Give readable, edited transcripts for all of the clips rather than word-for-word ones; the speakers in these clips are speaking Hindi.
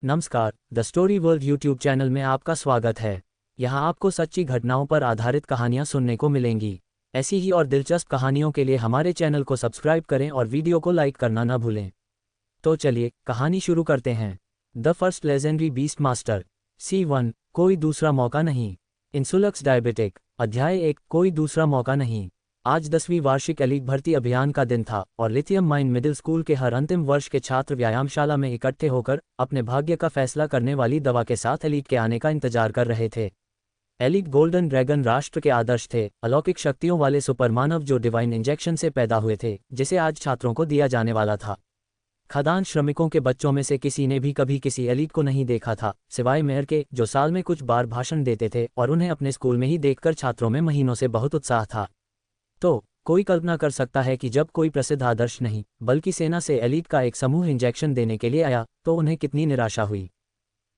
नमस्कार, the story world YouTube channel में आपका स्वागत है। यहाँ आपको सच्ची घटनाओं पर आधारित कहानियाँ सुनने को मिलेंगी। ऐसी ही और दिलचस्प कहानियों के लिए हमारे चैनल को सब्सक्राइब करें और वीडियो को लाइक करना न भूलें। तो चलिए कहानी शुरू करते हैं। The first legendary beast master C1 कोई दूसरा मौका नहीं। इंसुलक्स डायबिटिक अध्याय 1 कोई दूसरा मौका नहीं। आज 10वीं वार्षिक एलीट भर्ती अभियान का दिन था और लिथियम माइन मिडिल स्कूल के हर अंतिम वर्ष के छात्र व्यायामशाला में इकट्ठे होकर अपने भाग्य का फैसला करने वाली दवा के साथ एलीट के आने का इंतजार कर रहे थे। एलीट गोल्डन ड्रैगन राष्ट्र के आदर्श थे, अलौकिक शक्तियों वाले सुपरमानव जो डिवाइन इंजेक्शन से पैदा हुए थे, जिसे आज छात्रों को दिया जाने वाला था। खदान श्रमिकों के बच्चों में से किसी ने भी कभी किसी एलीट को नहीं देखा था, सिवाय मेयर के, जो साल में कुछ बार भाषण देते थे और उन्हें अपने स्कूल में ही देखकर छात्रों में महीनों से बहुत उत्साह था। तो कोई कल्पना कर सकता है कि जब कोई प्रसिद्ध आदर्श नहीं बल्कि सेना से एलीट का एक समूह इंजेक्शन देने के लिए आया तो उन्हें कितनी निराशा हुई।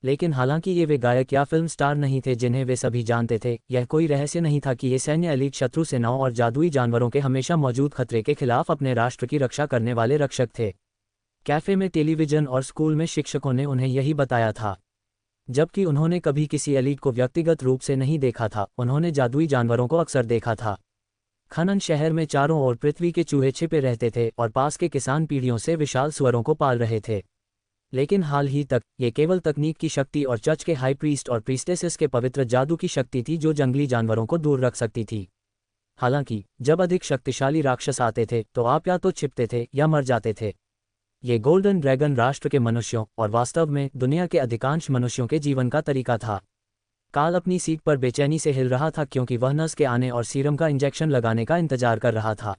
लेकिन हालांकि ये वे गायक या फिल्म स्टार नहीं थे जिन्हें वे सभी जानते थे, यह कोई रहस्य नहीं था कि ये सैन्य एलीट शत्रु सेनाओं और जादुई जानवरों के हमेशा मौजूद खतरे के खिलाफ अपने राष्ट्र की रक्षा करने वाले रक्षक थे। कैफे में, टेलीविजन और स्कूल में शिक्षकों ने उन्हें यही बताया था। जबकि उन्होंने कभी किसी एलीट को व्यक्तिगत रूप से नहीं देखा था, उन्होंने जादुई जानवरों को अक्सर देखा था। खनन शहर में चारों ओर पृथ्वी के चूहे छिपे रहते थे और पास के किसान पीढ़ियों से विशाल सुअरों को पाल रहे थे। लेकिन हाल ही तक ये केवल तकनीक की शक्ति और चर्च के हाई प्रीस्ट और प्रीस्टेसेस के पवित्र जादू की शक्ति थी जो जंगली जानवरों को दूर रख सकती थी। हालांकि जब अधिक शक्तिशाली राक्षस आते थे तो आप या तो छिपते थे या मर जाते थे। ये गोल्डन ड्रैगन राष्ट्र के मनुष्यों और वास्तव में दुनिया के अधिकांश मनुष्यों के जीवन का तरीका था। काल अपनी सीट पर बेचैनी से हिल रहा था क्योंकि वह नर्स के आने और सीरम का इंजेक्शन लगाने का इंतजार कर रहा था।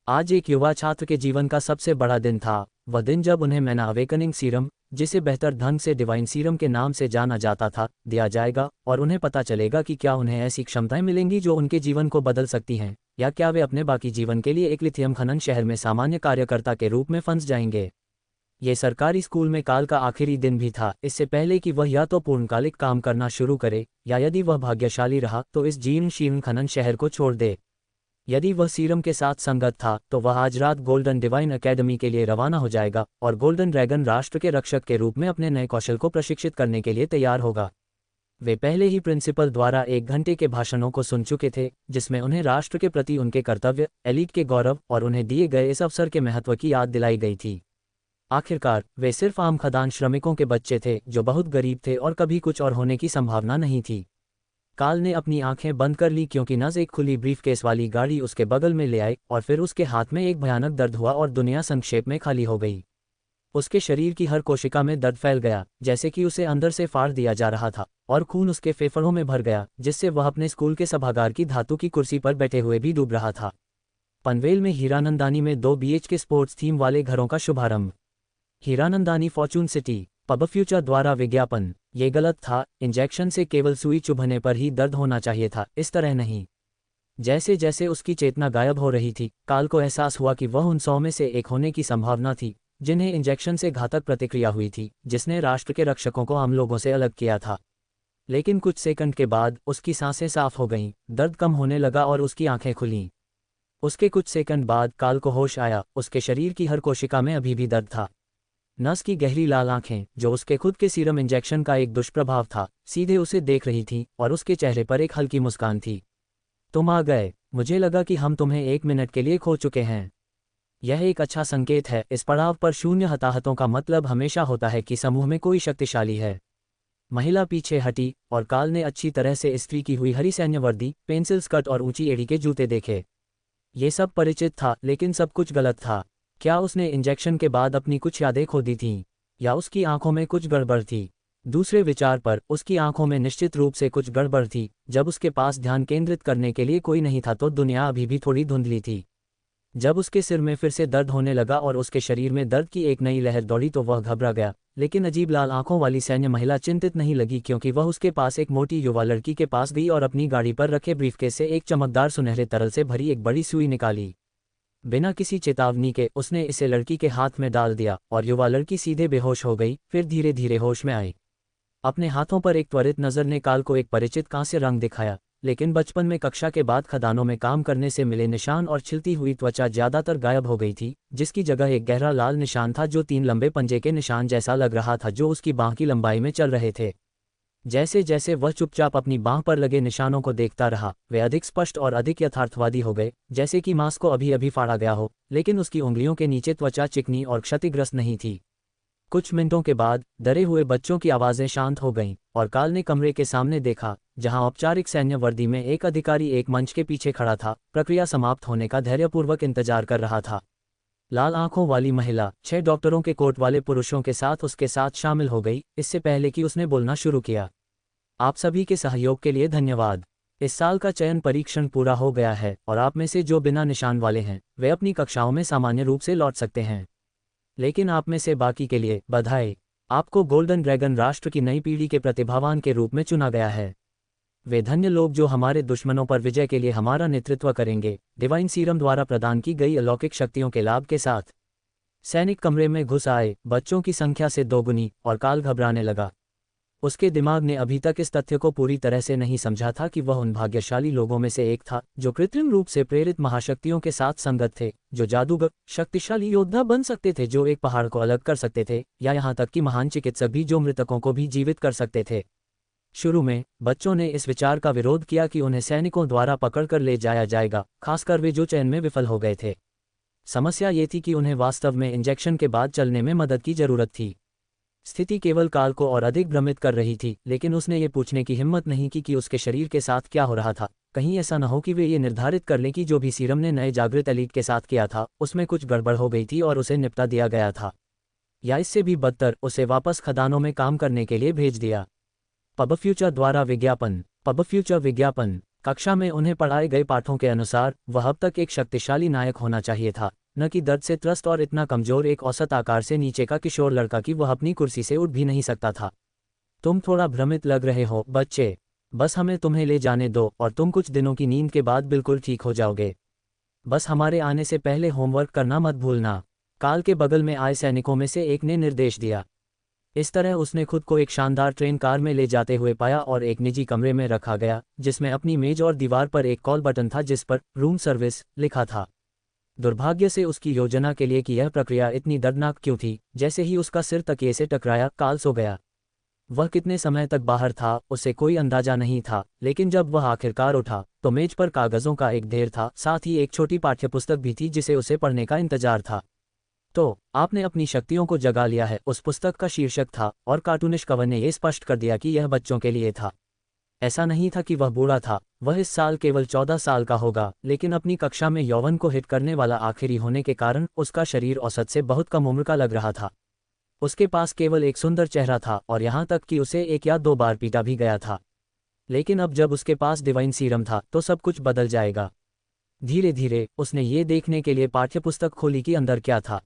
आज एक युवा छात्र के जीवन का सबसे बड़ा दिन था, वह दिन जब उन्हें मैना अवेकनिंग सीरम, जिसे बेहतर ढंग से डिवाइन सीरम के नाम से जाना जाता था, दिया जाएगा और उन्हें पता चलेगा कि क्या उन्हें ऐसी क्षमताएं मिलेंगी जो उनके जीवन को बदल सकती हैं, या क्या वे अपने बाकी जीवन के लिए एक लिथियम खनन शहर में सामान्य कार्यकर्ता के रूप में फंस जाएंगे। ये सरकारी स्कूल में काल का आखिरी दिन भी था, इससे पहले कि वह या तो पूर्णकालिक काम करना शुरू करे या यदि वह भाग्यशाली रहा तो इस जीर्ण शीर्ण खनन शहर को छोड़ दे। यदि वह सीरम के साथ संगत था तो वह आज रात गोल्डन डिवाइन एकेडमी के लिए रवाना हो जाएगा और गोल्डन ड्रैगन राष्ट्र के रक्षक के रूप में अपने नए कौशल को प्रशिक्षित करने के लिए तैयार होगा। वे पहले ही प्रिंसिपल द्वारा 1 घंटे के भाषणों को सुन चुके थे, जिसमें उन्हें राष्ट्र के प्रति उनके कर्तव्य, एलीट के गौरव और उन्हें दिए गए इस अवसर के महत्व की याद दिलाई गई थी। आखिरकार वे सिर्फ आम खदान श्रमिकों के बच्चे थे जो बहुत गरीब थे और कभी कुछ और होने की संभावना नहीं थी। काल ने अपनी आंखें बंद कर ली क्योंकि नज एक खुली ब्रीफकेस वाली गाड़ी उसके बगल में ले आई और फिर उसके हाथ में एक भयानक दर्द हुआ और दुनिया संक्षेप में खाली हो गई। उसके शरीर की हर कोशिका में दर्द फैल गया, जैसे कि उसे अंदर से फाड़ दिया जा रहा था, और खून उसके फेफड़ों में भर गया, जिससे वह अपने स्कूल के सभागार की धातु की कुर्सी पर बैठे हुए भी डूब रहा था। पनवेल में हीरानंदानी में 2 BHK स्पोर्ट्स थीम वाले घरों का शुभारंभ। Hiranandani Fortune city pub future द्वारा विज्ञापन। ये गलत था, इंजेक्शन से केवल सुई चुभने पर ही दर्द होना चाहिए था, इस तरह नहीं। जैसे जैसे उसकी चेतना गायब हो रही थी, काल को एहसास हुआ कि वह उन 100 में से एक होने की संभावना थी जिन्हें इंजेक्शन से घातक प्रतिक्रिया हुई थी, जिसने राष्ट्र के रक्षकों को आम लोगों से अलग किया था। लेकिन कुछ सेकंड के बाद उसकी सांसें साफ हो गईं, दर्द कम होने लगा और उसकी आंखें खुलीं। उसके कुछ सेकंड बाद काल को होश आया, उसके शरीर की हर कोशिका में अभी भी दर्द था। नर्स की गहरी लाल आंखें, जो उसके खुद के सीरम इंजेक्शन का एक दुष्प्रभाव था, सीधे उसे देख रही थीं और उसके चेहरे पर एक हल्की मुस्कान थी। तुम आ गए, मुझे लगा कि हम तुम्हें 1 मिनट के लिए खो चुके हैं। यह एक अच्छा संकेत है, इस पड़ाव पर 0 हताहतों का मतलब हमेशा होता है कि समूह में कोई शक्तिशाली है। महिला पीछे हटी और काल ने अच्छी तरह से इस्त्री की हुई हरी सैन्य वर्दी, पेंसिल स्कर्ट और ऊंची एड़ी के जूते देखे। ये सब परिचित था, लेकिन सब कुछ गलत था। क्या उसने इंजेक्शन के बाद अपनी कुछ यादें खो दी थीं, या उसकी आंखों में कुछ गड़बड़ थी? दूसरे विचार पर, उसकी आंखों में निश्चित रूप से कुछ गड़बड़ थी। जब उसके पास ध्यान केंद्रित करने के लिए कोई नहीं था तो दुनिया अभी भी थोड़ी धुंधली थी। जब उसके सिर में फिर से दर्द होने लगा और उसके शरीर में दर्द की एक नई लहर दौड़ी तो वह घबरा गया। लेकिन अजीब लाल आंखों वाली सैन्य महिला चिंतित नहीं लगी क्योंकि वह उसके पास एक मोटी युवा लड़की के पास गई और अपनी गाड़ी पर रखे ब्रीफकेस से एक चमकदार सुनहरे तरल से भरी एक बड़ी सुई निकाली। बिना किसी चेतावनी के उसने इसे लड़की के हाथ में डाल दिया और युवा लड़की सीधे बेहोश हो गई, फिर धीरे धीरे होश में आई। अपने हाथों पर एक त्वरित नज़र ने काल को एक परिचित कांस्य रंग दिखाया, लेकिन बचपन में कक्षा के बाद खदानों में काम करने से मिले निशान और छिलती हुई त्वचा ज्यादातर गायब हो गई थी, जिसकी जगह एक गहरा लाल निशान था जो 3 लंबे पंजे के निशान जैसा लग रहा था जो उसकी बांह की लंबाई में चल रहे थे। जैसे जैसे वह चुपचाप अपनी बांह पर लगे निशानों को देखता रहा, वे अधिक स्पष्ट और अधिक यथार्थवादी हो गए, जैसे कि मांस को अभी अभी फाड़ा गया हो, लेकिन उसकी उंगलियों के नीचे त्वचा चिकनी और क्षतिग्रस्त नहीं थी। कुछ मिनटों के बाद डरे हुए बच्चों की आवाज़ें शांत हो गईं, और काल ने कमरे के सामने देखा, जहां औपचारिक सैन्य वर्दी में एक अधिकारी एक मंच के पीछे खड़ा था, प्रक्रिया समाप्त होने का धैर्यपूर्वक इंतजार कर रहा था। लाल आंखों वाली महिला 6 डॉक्टरों के कोट वाले पुरुषों के साथ उसके साथ शामिल हो गई, इससे पहले कि उसने बोलना शुरू किया। आप सभी के सहयोग के लिए धन्यवाद। इस साल का चयन परीक्षण पूरा हो गया है और आप में से जो बिना निशान वाले हैं वे अपनी कक्षाओं में सामान्य रूप से लौट सकते हैं। लेकिन आप में से बाकी के लिए बधाई, आपको गोल्डन ड्रैगन राष्ट्र की नई पीढ़ी के प्रतिभावान के रूप में चुना गया है। वे धन्य लोग जो हमारे दुश्मनों पर विजय के लिए हमारा नेतृत्व करेंगे, डिवाइन सीरम द्वारा प्रदान की गई अलौकिक शक्तियों के लाभ के साथ। सैनिक कमरे में घुस आए, बच्चों की संख्या से दोगुनी, और काल घबराने लगा। उसके दिमाग ने अभी तक इस तथ्य को पूरी तरह से नहीं समझा था कि वह उन भाग्यशाली लोगों में से एक था जो कृत्रिम रूप से प्रेरित महाशक्तियों के साथ संगत थे, जो जादूगर, शक्तिशाली योद्धा बन सकते थे जो एक पहाड़ को अलग कर सकते थे, या यहाँ तक कि महान चिकित्सक भी जो मृतकों को भी जीवित कर सकते थे। शुरू में बच्चों ने इस विचार का विरोध किया कि उन्हें सैनिकों द्वारा पकड़कर ले जाया जाएगा, खासकर वे जो चयन में विफल हो गए थे। समस्या ये थी कि उन्हें वास्तव में इंजेक्शन के बाद चलने में मदद की जरूरत थी। स्थिति केवल काल को और अधिक भ्रमित कर रही थी, लेकिन उसने ये पूछने की हिम्मत नहीं की कि उसके शरीर के साथ क्या हो रहा था। कहीं ऐसा न हो कि वे ये निर्धारित कर लें कि जो भी सीरम ने नए जागृत एलीट के साथ किया था उसमें कुछ गड़बड़ हो गई थी और उसे निपटा दिया गया था, या इससे भी बदतर, उसे वापस खदानों में काम करने के लिए भेज दिया। पब फ्यूचर द्वारा विज्ञापन। पब फ्यूचर विज्ञापन। कक्षा में उन्हें पढ़ाए गए पाठों के अनुसार वह अब तक एक शक्तिशाली नायक होना चाहिए था, न कि दर्द से त्रस्त और इतना कमजोर एक औसत आकार से नीचे का किशोर लड़का कि वह अपनी कुर्सी से उठ भी नहीं सकता था। तुम थोड़ा भ्रमित लग रहे हो बच्चे, बस हमें तुम्हें ले जाने दो और तुम कुछ दिनों की नींद के बाद बिल्कुल ठीक हो जाओगे। बस हमारे आने से पहले होमवर्क करना मत भूलना, काल के बगल में आए सैनिकों में से एक ने निर्देश दिया। इस तरह उसने खुद को एक शानदार ट्रेन कार में ले जाते हुए पाया और एक निजी कमरे में रखा गया, जिसमें अपनी मेज और दीवार पर एक कॉल बटन था जिस पर रूम सर्विस लिखा था। दुर्भाग्य से उसकी योजना के लिए कि यह प्रक्रिया इतनी दर्दनाक क्यों थी, जैसे ही उसका सिर तकिए से टकराया काल सो गया। वह कितने समय तक बाहर था उसे कोई अंदाजा नहीं था, लेकिन जब वह आखिरकार उठा तो मेज पर कागजों का एक ढेर था, साथ ही एक छोटी पाठ्यपुस्तक भी थी जिसे उसे पढ़ने का इंतजार था। तो आपने अपनी शक्तियों को जगा लिया है, उस पुस्तक का शीर्षक था, और कार्टूनिश कवर ने यह स्पष्ट कर दिया कि यह बच्चों के लिए था। ऐसा नहीं था कि वह बूढ़ा था, वह इस साल केवल 14 साल का होगा, लेकिन अपनी कक्षा में यौवन को हिट करने वाला आखिरी होने के कारण उसका शरीर औसत से बहुत कम उम्र का लग रहा था। उसके पास केवल एक सुंदर चेहरा था और यहाँ तक कि उसे 1 या 2 बार पीटा भी गया था। लेकिन अब जब उसके पास डिवाइन सीरम था तो सब कुछ बदल जाएगा। धीरे धीरे उसने ये देखने के लिए पाठ्यपुस्तक खोली कि अंदर क्या था।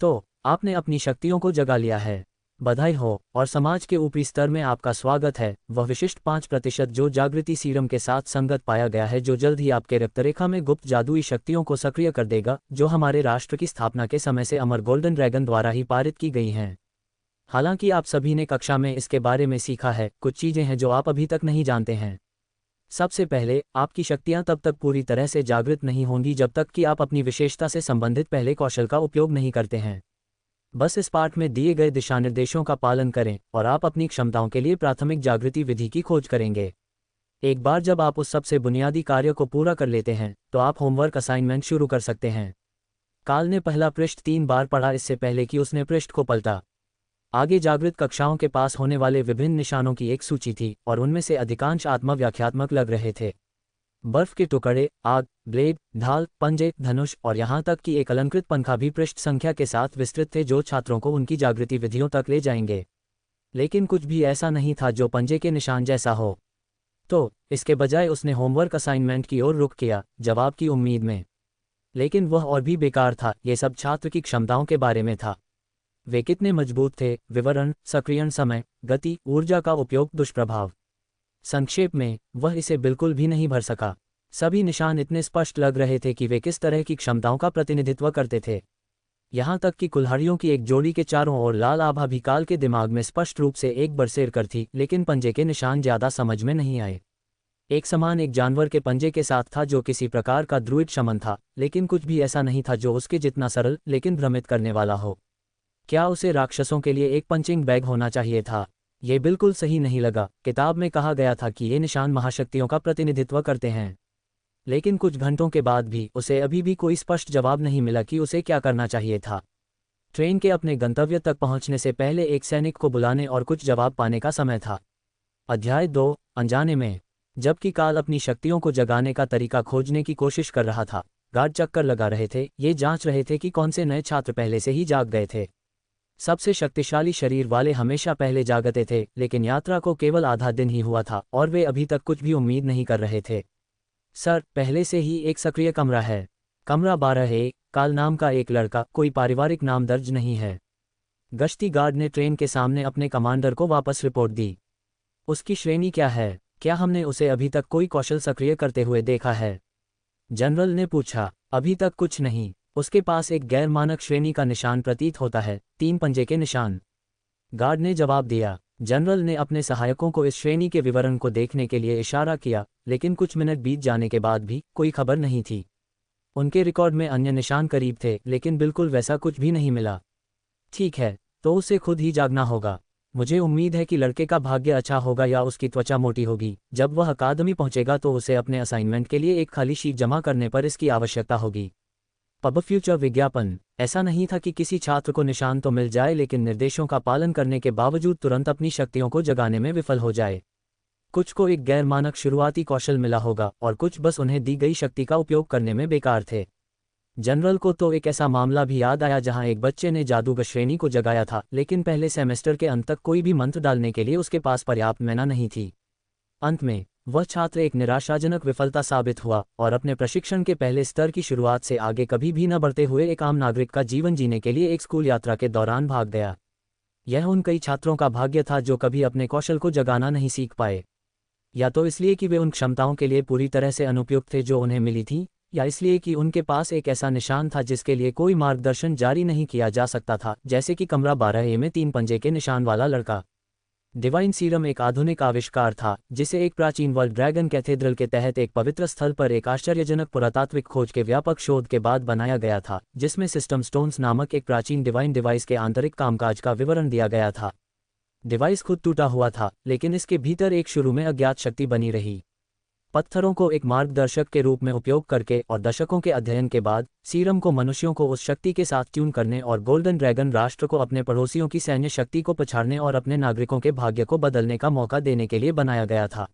तो आपने अपनी शक्तियों को जगा लिया है, बधाई हो, और समाज के ऊपरी स्तर में आपका स्वागत है। वह विशिष्ट 5% जो जागृति सीरम के साथ संगत पाया गया है, जो जल्द ही आपके रक्तरेखा में गुप्त जादुई शक्तियों को सक्रिय कर देगा, जो हमारे राष्ट्र की स्थापना के समय से अमर गोल्डन ड्रैगन द्वारा ही पारित की गई हैं। हालांकि आप सभी ने कक्षा में इसके बारे में सीखा है, कुछ चीजें हैं जो आप अभी तक नहीं जानते हैं। सबसे पहले, आपकी शक्तियां तब तक पूरी तरह से जागृत नहीं होंगी जब तक कि आप अपनी विशेषता से संबंधित पहले कौशल का उपयोग नहीं करते हैं। बस इस पाठ में दिए गए दिशानिर्देशों का पालन करें और आप अपनी क्षमताओं के लिए प्राथमिक जागृति विधि की खोज करेंगे। एक बार जब आप उस सबसे बुनियादी कार्य को पूरा कर लेते हैं तो आप होमवर्क असाइनमेंट शुरू कर सकते हैं। काल ने पहला पृष्ठ 3 बार पढ़ा इससे पहले कि उसने पृष्ठ को पलटा। आगे जागृत कक्षाओं के पास होने वाले विभिन्न निशानों की एक सूची थी और उनमें से अधिकांश आत्मव्याख्यात्मक लग रहे थे। बर्फ के टुकड़े, आग, ब्लेड, ढाल, पंजे, धनुष और यहाँ तक कि एक अलंकृत पंखा भी पृष्ठ संख्या के साथ विस्तृत थे जो छात्रों को उनकी जागृति विधियों तक ले जाएंगे। लेकिन कुछ भी ऐसा नहीं था जो पंजे के निशान जैसा हो। तो इसके बजाय उसने होमवर्क असाइनमेंट की ओर रुख किया, जवाब की उम्मीद में। लेकिन वह और भी बेकार था, ये सब छात्र की क्षमताओं के बारे में था। वे कितने मजबूत थे, विवरण, सक्रियण समय, गति, ऊर्जा का उपयोग, दुष्प्रभाव। संक्षेप में, वह इसे बिल्कुल भी नहीं भर सका। सभी निशान इतने स्पष्ट लग रहे थे कि वे किस तरह की क्षमताओं का प्रतिनिधित्व करते थे। यहाँ तक कि कुल्हाड़ियों की एक जोड़ी के चारों ओर लाल आभा भी काल के दिमाग में स्पष्ट रूप से एक बरसेर कर थी, लेकिन पंजे के निशान ज्यादा समझ में नहीं आए। एक समान एक जानवर के पंजे के साथ था जो किसी प्रकार का द्रुइड शमन था, लेकिन कुछ भी ऐसा नहीं था जो उसके जितना सरल लेकिन भ्रमित करने वाला हो। क्या उसे राक्षसों के लिए एक पंचिंग बैग होना चाहिए था? ये बिल्कुल सही नहीं लगा। किताब में कहा गया था कि ये निशान महाशक्तियों का प्रतिनिधित्व करते हैं, लेकिन कुछ घंटों के बाद भी उसे अभी भी कोई स्पष्ट जवाब नहीं मिला कि उसे क्या करना चाहिए था। ट्रेन के अपने गंतव्य तक पहुंचने से पहले एक सैनिक को बुलाने और कुछ जवाब पाने का समय था। अध्याय 2, अनजाने में। जबकि काल अपनी शक्तियों को जगाने का तरीका खोजने की कोशिश कर रहा था, गार्ड चक्कर लगा रहे थे, ये जांच रहे थे कि कौन से नए छात्र पहले से ही जाग गए थे। सबसे शक्तिशाली शरीर वाले हमेशा पहले जागते थे, लेकिन यात्रा को केवल आधा दिन ही हुआ था और वे अभी तक कुछ भी उम्मीद नहीं कर रहे थे। सर, पहले से ही एक सक्रिय कमरा है। कमरा 12A, काल नाम का एक लड़का, कोई पारिवारिक नाम दर्ज नहीं है। गश्ती गार्ड ने ट्रेन के सामने अपने कमांडर को वापस रिपोर्ट दी। उसकी श्रेणी क्या है? क्या हमने उसे अभी तक कोई कौशल सक्रिय करते हुए देखा है? जनरल ने पूछा। अभी तक कुछ नहीं। उसके पास एक गैर मानक श्रेणी का निशान प्रतीत होता है, 3 पंजे के निशान। गार्ड ने जवाब दिया। जनरल ने अपने सहायकों को इस श्रेणी के विवरण को देखने के लिए इशारा किया, लेकिन कुछ मिनट बीत जाने के बाद भी कोई खबर नहीं थी। उनके रिकॉर्ड में अन्य निशान करीब थे, लेकिन बिल्कुल वैसा कुछ भी नहीं मिला। ठीक है, तो उसे खुद ही जागना होगा। मुझे उम्मीद है कि लड़के का भाग्य अच्छा होगा या उसकी त्वचा मोटी होगी। जब वह अकादमी पहुंचेगा तो उसे अपने असाइनमेंट के लिए एक खाली शीट जमा करने पर इसकी आवश्यकता होगी। पब फ्यूचर विज्ञापन। ऐसा नहीं था कि किसी छात्र को निशान तो मिल जाए लेकिन निर्देशों का पालन करने के बावजूद तुरंत अपनी शक्तियों को जगाने में विफल हो जाए। कुछ को एक गैर मानक शुरुआती कौशल मिला होगा और कुछ बस उन्हें दी गई शक्ति का उपयोग करने में बेकार थे। जनरल को तो एक ऐसा मामला भी याद आया जहां एक बच्चे ने जादूगर श्रेणी को जगाया था, लेकिन पहले सेमेस्टर के अंत तक कोई भी मंत्र डालने के लिए उसके पास पर्याप्त मैना नहीं थी। अंत में वह छात्र एक निराशाजनक विफलता साबित हुआ और अपने प्रशिक्षण के पहले स्तर की शुरुआत से आगे कभी भी न बढ़ते हुए एक आम नागरिक का जीवन जीने के लिए एक स्कूल यात्रा के दौरान भाग गया। यह उन कई छात्रों का भाग्य था जो कभी अपने कौशल को जगाना नहीं सीख पाए, या तो इसलिए कि वे उन क्षमताओं के लिए पूरी तरह से अनुपयुक्त थे जो उन्हें मिली थी, या इसलिए कि उनके पास एक ऐसा निशान था जिसके लिए कोई मार्गदर्शन जारी नहीं किया जा सकता था, जैसे कि कमरा 12A में 3 पंजे के निशान वाला लड़का। डिवाइन सीरम एक आधुनिक आविष्कार था जिसे एक प्राचीन वर्ल्ड ड्रैगन कैथेड्रल के तहत एक पवित्र स्थल पर एक आश्चर्यजनक पुरातात्विक खोज के व्यापक शोध के बाद बनाया गया था, जिसमें सिस्टम स्टोन्स नामक एक प्राचीन डिवाइन डिवाइस के आंतरिक कामकाज का विवरण दिया गया था। डिवाइस खुद टूटा हुआ था, लेकिन इसके भीतर एक शुरू में अज्ञात शक्ति बनी रही। पत्थरों को एक मार्गदर्शक के रूप में उपयोग करके और दशकों के अध्ययन के बाद सीरम को मनुष्यों को उस शक्ति के साथ ट्यून करने और गोल्डन ड्रैगन राष्ट्र को अपने पड़ोसियों की सैन्य शक्ति को पछाड़ने और अपने नागरिकों के भाग्य को बदलने का मौका देने के लिए बनाया गया था।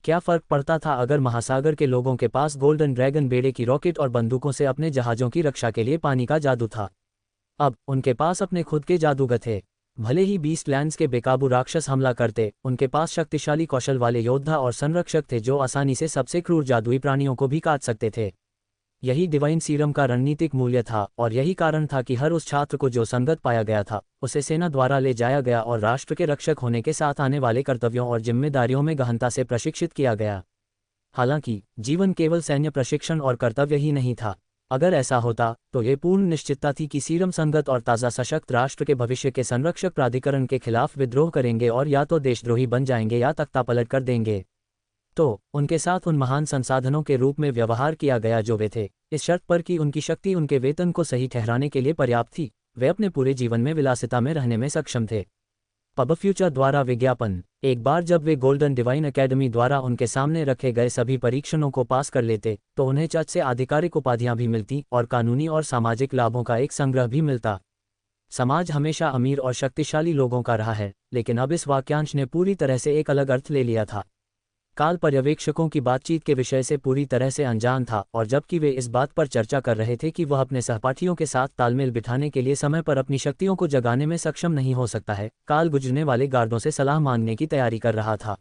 क्या फर्क पड़ता था अगर महासागर के लोगों के पास गोल्डन ड्रैगन बेड़े की रॉकेट और बंदूकों से अपने जहाज़ों की रक्षा के लिए पानी का जादू था? अब उनके पास अपने खुद के जादूगर थे। भले ही बीस्टलैंड्स के बेकाबू राक्षस हमला करते, उनके पास शक्तिशाली कौशल वाले योद्धा और संरक्षक थे जो आसानी से सबसे क्रूर जादुई प्राणियों को भी काट सकते थे। यही डिवाइन सीरम का रणनीतिक मूल्य था और यही कारण था कि हर उस छात्र को जो संगत पाया गया था उसे सेना द्वारा ले जाया गया और राष्ट्र के रक्षक होने के साथ आने वाले कर्तव्यों और जिम्मेदारियों में गहनता से प्रशिक्षित किया गया। हालांकि जीवन केवल सैन्य प्रशिक्षण और कर्तव्य ही नहीं था। अगर ऐसा होता तो ये पूर्ण निश्चितता थी कि सीरम संगत और ताज़ा सशक्त राष्ट्र के भविष्य के संरक्षक प्राधिकरण के खिलाफ विद्रोह करेंगे और या तो देशद्रोही बन जाएंगे या तख्तापलट कर देंगे। तो उनके साथ उन महान संसाधनों के रूप में व्यवहार किया गया जो वे थे, इस शर्त पर कि उनकी शक्ति उनके वेतन को सही ठहराने के लिए पर्याप्त थी। वे अपने पूरे जीवन में विलासिता में रहने में सक्षम थे। पब फ्यूचर द्वारा विज्ञापन। एक बार जब वे गोल्डन डिवाइन एकेडमी द्वारा उनके सामने रखे गए सभी परीक्षणों को पास कर लेते तो उन्हें चर्च से आधिकारिक उपाधियां भी मिलती और कानूनी और सामाजिक लाभों का एक संग्रह भी मिलता। समाज हमेशा अमीर और शक्तिशाली लोगों का रहा है, लेकिन अब इस वाक्यांश ने पूरी तरह से एक अलग अर्थ ले लिया था। काल पर्यवेक्षकों की बातचीत के विषय से पूरी तरह से अनजान था और जबकि वे इस बात पर चर्चा कर रहे थे कि वह अपने सहपाठियों के साथ तालमेल बिठाने के लिए समय पर अपनी शक्तियों को जगाने में सक्षम नहीं हो सकता है, काल गुजरने वाले गार्डों से सलाह मांगने की तैयारी कर रहा था।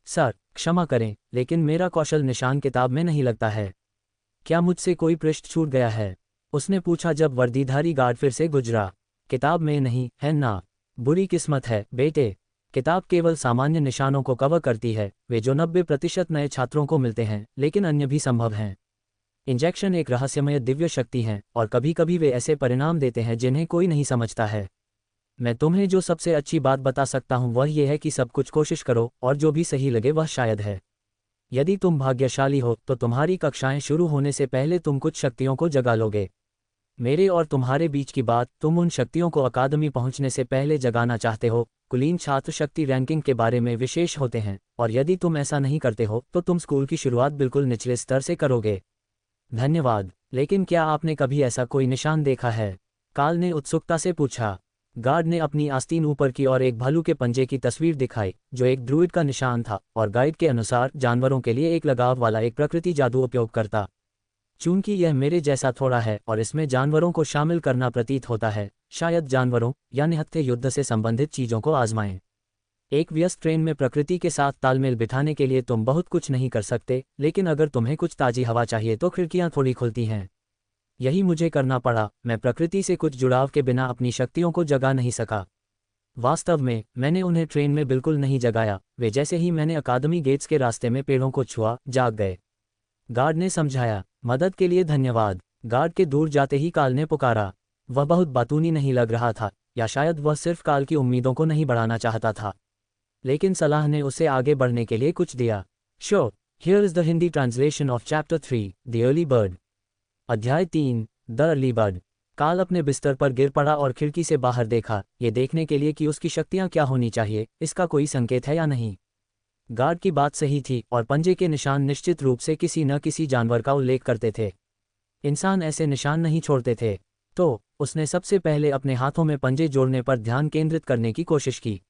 सर, क्षमा करें, लेकिन मेरा कौशल निशान किताब में नहीं लगता है। क्या मुझसे कोई पृष्ठ छूट गया है? उसने पूछा जब वर्दीधारी गार्ड फिर से गुजरा। किताब में नहीं है ना? बुरी किस्मत है बेटे। किताब केवल सामान्य निशानों को कवर करती है, वे जो 90% नए छात्रों को मिलते हैं, लेकिन अन्य भी संभव हैं। इंजेक्शन एक रहस्यमय दिव्य शक्ति है और कभी कभी वे ऐसे परिणाम देते हैं जिन्हें कोई नहीं समझता है। मैं तुम्हें जो सबसे अच्छी बात बता सकता हूं वह यह है कि सब कुछ कोशिश करो और जो भी सही लगे वह शायद है। यदि तुम भाग्यशाली हो तो तुम्हारी कक्षाएं शुरू होने से पहले तुम कुछ शक्तियों को जगा लोगे। मेरे और तुम्हारे बीच की बात, तुम उन शक्तियों को अकादमी पहुंचने से पहले जगाना चाहते हो। कुलीन छात्र शक्ति रैंकिंग के बारे में विशेष होते हैं, और यदि तुम ऐसा नहीं करते हो तो तुम स्कूल की शुरुआत बिल्कुल निचले स्तर से करोगे। धन्यवाद, लेकिन क्या आपने कभी ऐसा कोई निशान देखा है? काल ने उत्सुकता से पूछा। गार्ड ने अपनी आस्तीन ऊपर की और एक भालू के पंजे की तस्वीर दिखाई, जो एक ड्रूइड का निशान था और गाइड के अनुसार जानवरों के लिए एक लगाव वाला एक प्रकृति जादू उपयोग करता। चूंकि यह मेरे जैसा थोड़ा है और इसमें जानवरों को शामिल करना प्रतीत होता है, शायद जानवरों या निहत्थे युद्ध से संबंधित चीजों को आजमाएं। एक व्यस्त ट्रेन में प्रकृति के साथ तालमेल बिठाने के लिए तुम बहुत कुछ नहीं कर सकते, लेकिन अगर तुम्हें कुछ ताजी हवा चाहिए तो खिड़कियां थोड़ी खुलती हैं। यही मुझे करना पड़ा। मैं प्रकृति से कुछ जुड़ाव के बिना अपनी शक्तियों को जगा नहीं सका। वास्तव में मैंने उन्हें ट्रेन में बिल्कुल नहीं जगाया। वे जैसे ही मैंने अकादमी गेट्स के रास्ते में पेड़ों को छुआ, जाग गए। गार्ड ने समझाया। मदद के लिए धन्यवाद। गार्ड के दूर जाते ही काल ने पुकारा। वह बहुत बातूनी नहीं लग रहा था, या शायद वह सिर्फ काल की उम्मीदों को नहीं बढ़ाना चाहता था। लेकिन सलाह ने उसे आगे बढ़ने के लिए कुछ दिया। Show, here is the Hindi translation of chapter 3, the early bird. अध्याय 3, द अर्ली बर्ड। काल अपने बिस्तर पर गिर पड़ा और खिड़की से बाहर देखा, ये देखने के लिए कि उसकी शक्तियां क्या होनी चाहिए, इसका कोई संकेत है या नहीं। गार्ड की बात सही थी, और पंजे के निशान निश्चित रूप से किसी न किसी जानवर का उल्लेख करते थे। इंसान ऐसे निशान नहीं छोड़ते थे। तो उसने सबसे पहले अपने हाथों में पंजे जोड़ने पर ध्यान केंद्रित करने की कोशिश की।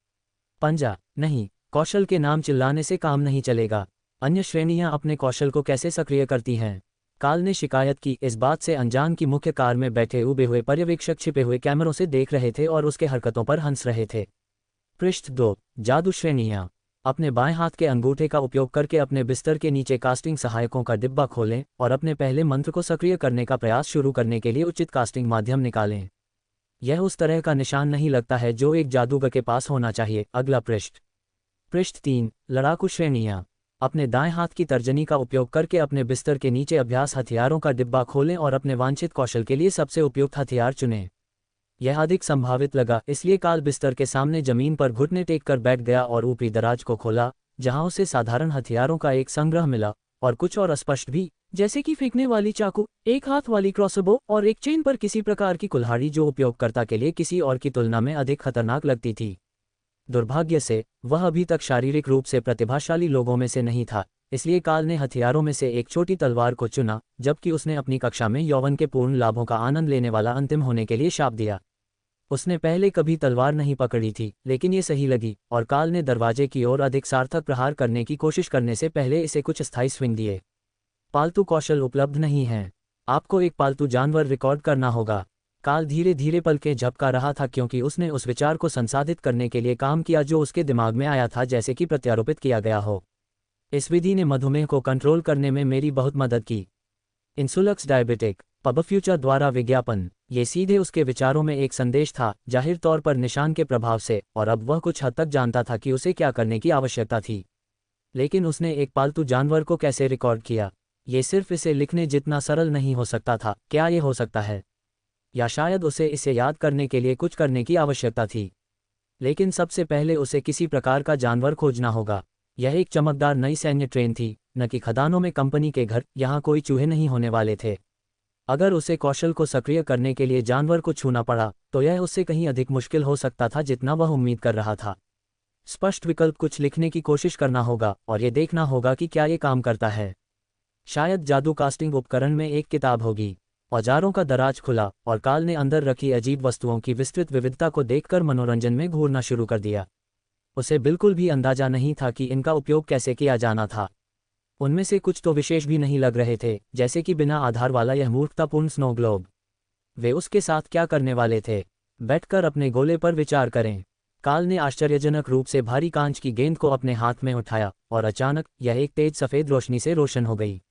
पंजा नहीं, कौशल के नाम चिल्लाने से काम नहीं चलेगा। अन्य श्रेणियां अपने कौशल को कैसे सक्रिय करती हैं? काल ने शिकायत की, इस बात से अनजान की मुख्य कार में बैठे उबे हुए पर्यवेक्षक छिपे हुए कैमरों से देख रहे थे और उसके हरकतों पर हंस रहे थे। पृष्ठ 2, जादू श्रेणियां। अपने बाएं हाथ के अंगूठे का उपयोग करके अपने बिस्तर के नीचे कास्टिंग सहायकों का डिब्बा खोलें और अपने पहले मंत्र को सक्रिय करने का प्रयास शुरू करने के लिए उचित कास्टिंग माध्यम निकालें। यह उस तरह का निशान नहीं लगता है जो एक जादूगर के पास होना चाहिए। अगला पृष्ठ। पृष्ठ 3, लड़ाकू श्रेणियां। अपने दाएं हाथ की तर्जनी का उपयोग करके अपने बिस्तर के नीचे अभ्यास हथियारों का डिब्बा खोलें और अपने वांछित कौशल के लिए सबसे उपयुक्त हथियार चुनें। यह अधिक संभावित लगा, इसलिए काल बिस्तर के सामने जमीन पर घुटने टेक कर बैठ गया और ऊपरी दराज को खोला, जहां उसे साधारण हथियारों का एक संग्रह मिला, और कुछ और अस्पष्ट भी, जैसे कि फेंकने वाली चाकू, एक हाथ वाली क्रॉसबो और एक चेन पर किसी प्रकार की कुल्हाड़ी, जो उपयोगकर्ता के लिए किसी और की तुलना में अधिक खतरनाक लगती थी। दुर्भाग्य से वह अभी तक शारीरिक रूप से प्रतिभाशाली लोगों में से नहीं था, इसलिए काल ने हथियारों में से एक छोटी तलवार को चुना, जबकि उसने अपनी कक्षा में यौवन के पूर्ण लाभों का आनंद लेने वाला अंतिम होने के लिए शाप दिया। उसने पहले कभी तलवार नहीं पकड़ी थी, लेकिन ये सही लगी, और काल ने दरवाजे की ओर अधिक सार्थक प्रहार करने की कोशिश करने से पहले इसे कुछ स्थायी स्विंग दिए। पालतू कौशल उपलब्ध नहीं हैं। आपको एक पालतू जानवर रिकॉर्ड करना होगा। काल धीरे धीरे पलकें झपका रहा था, क्योंकि उसने उस विचार को संसाधित करने के लिए काम किया जो उसके दिमाग में आया था, जैसे कि प्रत्यारोपित किया गया हो। इस विधि ने मधुमेह को कंट्रोल करने में मेरी बहुत मदद की। इंसुलक्स डायबिटिक पब फ्यूचर द्वारा विज्ञापन। ये सीधे उसके विचारों में एक संदेश था, जाहिर तौर पर निशान के प्रभाव से, और अब वह कुछ हद तक जानता था कि उसे क्या करने की आवश्यकता थी। लेकिन उसने एक पालतू जानवर को कैसे रिकॉर्ड किया? ये सिर्फ इसे लिखने जितना सरल नहीं हो सकता था। क्या ये हो सकता है? या शायद उसे इसे याद करने के लिए कुछ करने की आवश्यकता थी। लेकिन सबसे पहले उसे किसी प्रकार का जानवर खोजना होगा। यह एक चमकदार नई सैन्य ट्रेन थी, न कि खदानों में कंपनी के घर। यहाँ कोई चूहे नहीं होने वाले थे। अगर उसे कौशल को सक्रिय करने के लिए जानवर को छूना पड़ा, तो यह उससे कहीं अधिक मुश्किल हो सकता था जितना वह उम्मीद कर रहा था। स्पष्ट विकल्प कुछ लिखने की कोशिश करना होगा, और ये देखना होगा कि क्या ये काम करता है। शायद जादू कास्टिंग उपकरण में एक किताब होगी। औजारों का दराज खुला, और काल ने अंदर रखी अजीब वस्तुओं की विस्तृत विविधता को देखकर मनोरंजन में घूरना शुरू कर दिया। उसे बिल्कुल भी अंदाजा नहीं था कि इनका उपयोग कैसे किया जाना था। उनमें से कुछ तो विशेष भी नहीं लग रहे थे, जैसे कि बिना आधार वाला यह मूर्खतापूर्ण स्नो ग्लोब। वे उसके साथ क्या करने वाले थे? बैठकर अपने गोले पर विचार करें। काल ने आश्चर्यजनक रूप से भारी कांच की गेंद को अपने हाथ में उठाया, और अचानक यह एक तेज सफ़ेद रोशनी से रोशन हो गई।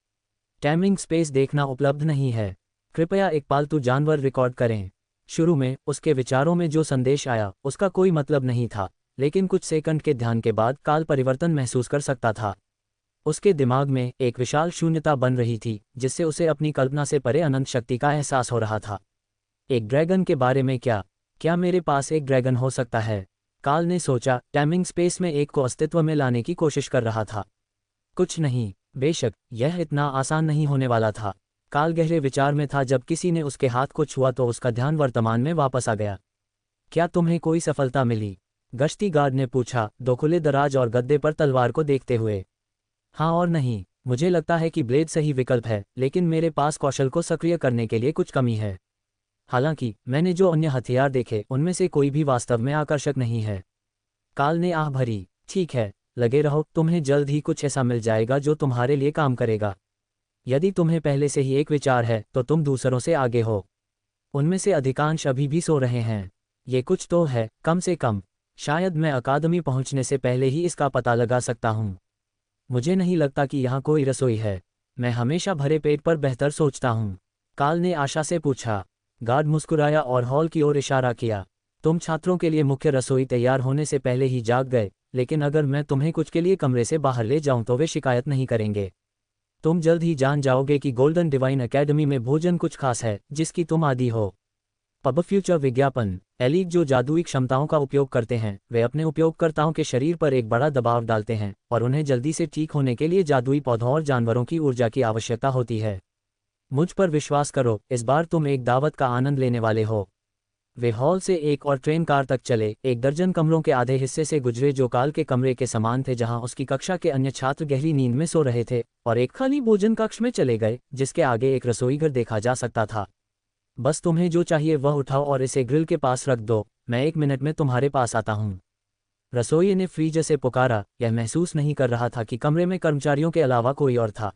टाइमिंग स्पेस देखना उपलब्ध नहीं है। कृपया एक पालतू जानवर रिकॉर्ड करें। शुरू में उसके विचारों में जो संदेश आया उसका कोई मतलब नहीं था, लेकिन कुछ सेकंड के ध्यान के बाद काल परिवर्तन महसूस कर सकता था। उसके दिमाग में एक विशाल शून्यता बन रही थी, जिससे उसे अपनी कल्पना से परे अनंत शक्ति का एहसास हो रहा था। एक ड्रैगन के बारे में क्या मेरे पास एक ड्रैगन हो सकता है? काल ने सोचा, टाइमिंग स्पेस में एक को अस्तित्व में लाने की कोशिश कर रहा था। कुछ नहीं। बेशक यह इतना आसान नहीं होने वाला था। काल गहरे विचार में था जब किसी ने उसके हाथ को छुआ तो उसका ध्यान वर्तमान में वापस आ गया। क्या तुम्हें कोई सफलता मिली? गश्ती गार्ड ने पूछा, दो खुले दराज और गद्दे पर तलवार को देखते हुए। हाँ और नहीं, मुझे लगता है कि ब्लेड सही विकल्प है, लेकिन मेरे पास कौशल को सक्रिय करने के लिए कुछ कमी है। हालांकि मैंने जो अन्य हथियार देखे उनमें से कोई भी वास्तव में आकर्षक नहीं है। काल ने आह भरी। ठीक है, लगे रहो, तुम्हें जल्द ही कुछ ऐसा मिल जाएगा जो तुम्हारे लिए काम करेगा। यदि तुम्हें पहले से ही एक विचार है तो तुम दूसरों से आगे हो। उनमें से अधिकांश अभी भी सो रहे हैं। ये कुछ तो है, कम से कम। शायद मैं अकादमी पहुंचने से पहले ही इसका पता लगा सकता हूं। मुझे नहीं लगता कि यहाँ कोई रसोई है। मैं हमेशा भरे पेट पर बेहतर सोचता हूँ। काल ने आशा से पूछा। गार्ड मुस्कुराया और हॉल की ओर इशारा किया। तुम छात्रों के लिए मुख्य रसोई तैयार होने से पहले ही जाग गए, लेकिन अगर मैं तुम्हें कुछ के लिए कमरे से बाहर ले जाऊं तो वे शिकायत नहीं करेंगे। तुम जल्द ही जान जाओगे कि गोल्डन डिवाइन एकेडमी में भोजन कुछ खास है जिसकी तुम आदी हो। पब फ्यूचर विज्ञापन। एलीट जो जादुई क्षमताओं का उपयोग करते हैं वे अपने उपयोगकर्ताओं के शरीर पर एक बड़ा दबाव डालते हैं और उन्हें जल्दी से ठीक होने के लिए जादुई पौधों और जानवरों की ऊर्जा की आवश्यकता होती है। मुझ पर विश्वास करो, इस बार तुम एक दावत का आनंद लेने वाले हो। वे हॉल से एक और ट्रेन कार तक चले, एक दर्जन कमरों के आधे हिस्से से गुजरे जो काल के कमरे के समान थे जहां उसकी कक्षा के अन्य छात्र गहरी नींद में सो रहे थे, और एक खाली भोजन कक्ष में चले गए जिसके आगे एक रसोईघर देखा जा सकता था। बस तुम्हें जो चाहिए वह उठाओ और इसे ग्रिल के पास रख दो, मैं 1 मिनट में तुम्हारे पास आता हूँ। रसोई ने फ्रीजर से पुकारा। यह महसूस नहीं कर रहा था कि कमरे में कर्मचारियों के अलावा कोई और था।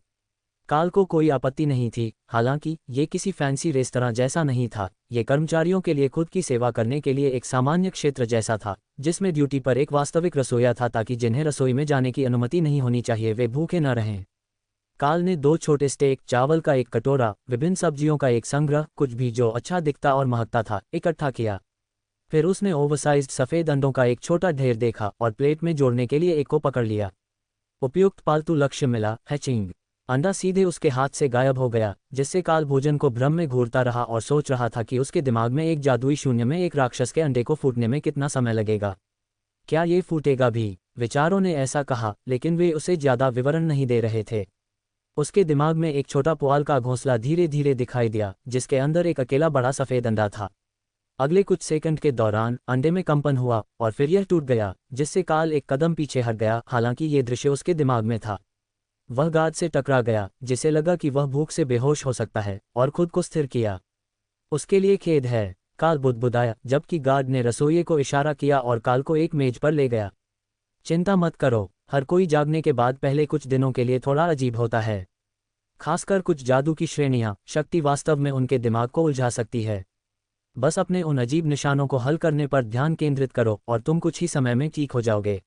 काल को कोई आपत्ति नहीं थी, हालांकि ये किसी फैंसी रेस्तरां जैसा नहीं था। ये कर्मचारियों के लिए खुद की सेवा करने के लिए एक सामान्य क्षेत्र जैसा था, जिसमें ड्यूटी पर एक वास्तविक रसोइया था ताकि जिन्हें रसोई में जाने की अनुमति नहीं होनी चाहिए वे भूखे न रहें। काल ने 2 छोटे स्टेक, चावल का एक कटोरा, विभिन्न सब्जियों का एक संग्रह, कुछ भी जो अच्छा दिखता और महकता था, इकट्ठा किया। फिर उसने ओवरसाइज्ड सफ़ेद अंडों का एक छोटा ढेर देखा और प्लेट में जोड़ने के लिए एक को पकड़ लिया। उपयुक्त पालतू लक्ष्य मिला, हैचिंग। अंडा सीधे उसके हाथ से गायब हो गया, जिससे काल भोजन को भ्रम में घूरता रहा और सोच रहा था कि उसके दिमाग में एक जादुई शून्य में एक राक्षस के अंडे को फूटने में कितना समय लगेगा। क्या ये फूटेगा भी? विचारों ने ऐसा कहा, लेकिन वे उसे ज्यादा विवरण नहीं दे रहे थे। उसके दिमाग में एक छोटा पुआल का घोंसला धीरे धीरे दिखाई दिया, जिसके अंदर एक अकेला बड़ा सफ़ेद अंडा था। अगले कुछ सेकंड के दौरान अंडे में कंपन हुआ और फिर यह टूट गया, जिससे काल एक कदम पीछे हट गया। हालांकि ये दृश्य उसके दिमाग में था। वह गार्ड से टकरा गया, जिसे लगा कि वह भूख से बेहोश हो सकता है, और खुद को स्थिर किया। उसके लिए खेद है, काल बुदबुदाया, जबकि गार्ड ने रसोइये को इशारा किया और काल को एक मेज पर ले गया। चिंता मत करो, हर कोई जागने के बाद पहले कुछ दिनों के लिए थोड़ा अजीब होता है। खासकर कुछ जादू की श्रेणियां, शक्ति वास्तव में उनके दिमाग को उलझा सकती है। बस अपने उन अजीब निशानों को हल करने पर ध्यान केंद्रित करो और तुम कुछ ही समय में ठीक हो जाओगे।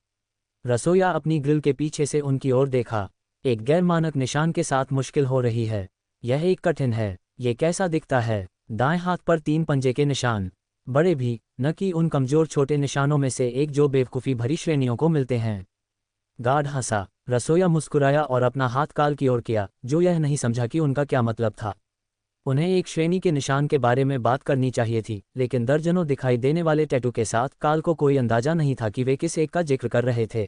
रसोइया अपनी ग्रिल के पीछे से उनकी ओर देखा। एक गैर मानक निशान के साथ मुश्किल हो रही है। यह एक कठिन है। ये कैसा दिखता है? दाएं हाथ पर 3 पंजे के निशान, बड़े भी, न कि उन कमजोर छोटे निशानों में से एक जो बेवकूफ़ी भरी श्रेणियों को मिलते हैं। गार्ड हंसा। रसोइया मुस्कुराया और अपना हाथ काल की ओर किया, जो यह नहीं समझा कि उनका क्या मतलब था। उन्हें एक श्रेणी के निशान के बारे में बात करनी चाहिए थी, लेकिन दर्जनों दिखाई देने वाले टैटू के साथ काल को कोई अंदाजा नहीं था कि वे किस एक का जिक्र कर रहे थे।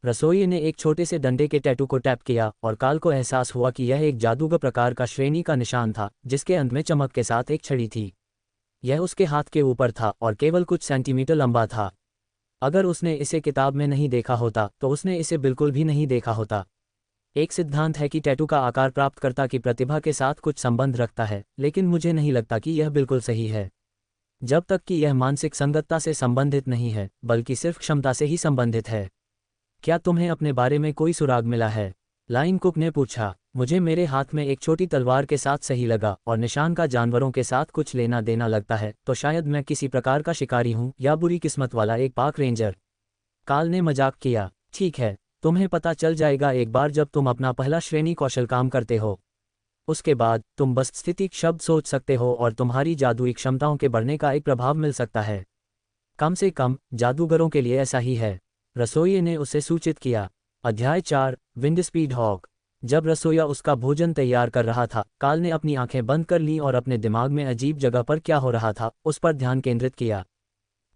रसोइये ने एक छोटे से डंडे के टैटू को टैप किया और काल को एहसास हुआ कि यह एक जादूगर प्रकार का श्रेणी का निशान था, जिसके अंत में चमक के साथ एक छड़ी थी। यह उसके हाथ के ऊपर था और केवल कुछ सेंटीमीटर लंबा था। अगर उसने इसे किताब में नहीं देखा होता तो उसने इसे बिल्कुल भी नहीं देखा होता। एक सिद्धांत है कि टैटू का आकार प्राप्तकर्ता की प्रतिभा के साथ कुछ संबंध रखता है, लेकिन मुझे नहीं लगता कि यह बिल्कुल सही है। जब तक कि यह मानसिक संगतता से संबंधित नहीं है, बल्कि सिर्फ क्षमता से ही संबंधित है। क्या तुम्हें अपने बारे में कोई सुराग मिला है? लाइन कुक ने पूछा। मुझे मेरे हाथ में एक छोटी तलवार के साथ सही लगा, और निशान का जानवरों के साथ कुछ लेना देना लगता है, तो शायद मैं किसी प्रकार का शिकारी हूँ या बुरी किस्मत वाला एक पार्क रेंजर। काल ने मजाक किया। ठीक है, तुम्हें पता चल जाएगा एक बार जब तुम अपना पहला श्रेणी कौशल काम करते हो। उसके बाद तुम बस स्थिति शब्द सोच सकते हो और तुम्हारी जादुई क्षमताओं के बढ़ने का एक प्रभाव मिल सकता है। कम से कम जादूगरों के लिए ऐसा ही है, रसोइये ने उसे सूचित किया। अध्याय 4, विंड स्पीड हॉक। जब रसोइया उसका भोजन तैयार कर रहा था, काल ने अपनी आंखें बंद कर लीं और अपने दिमाग में अजीब जगह पर क्या हो रहा था उस पर ध्यान केंद्रित किया।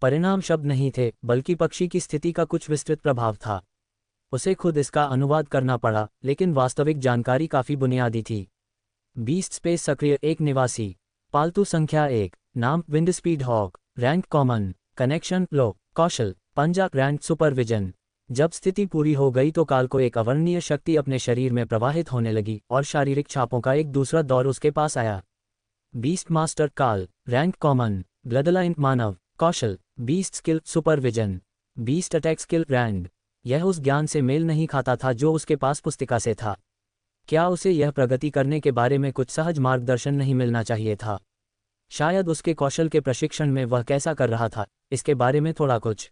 परिणाम शब्द नहीं थे, बल्कि पक्षी की स्थिति का कुछ विस्तृत प्रभाव था। उसे खुद इसका अनुवाद करना पड़ा, लेकिन वास्तविक जानकारी काफ़ी बुनियादी थी। बीस्ट स्पेस सक्रिय एक निवासी। पालतू संख्या 1। नाम विंडस्पीड हॉक। Rank common. कनेक्शन लो। कौशल पंजा ग्रैंड सुपरविजन। जब स्थिति पूरी हो गई तो काल को एक अवर्णनीय शक्ति अपने शरीर में प्रवाहित होने लगी और शारीरिक छापों का एक दूसरा दौर उसके पास आया। बीस्ट मास्टर काल। Rank common. ब्लडलाइन मानव। कौशल beast skill supervision. Beast attack skill grand. यह उस ज्ञान से मेल नहीं खाता था जो उसके पास पुस्तिका से था। क्या उसे यह प्रगति करने के बारे में कुछ सहज मार्गदर्शन नहीं मिलना चाहिए था? शायद उसके कौशल के प्रशिक्षण में वह कैसा कर रहा था, इसके बारे में थोड़ा कुछ।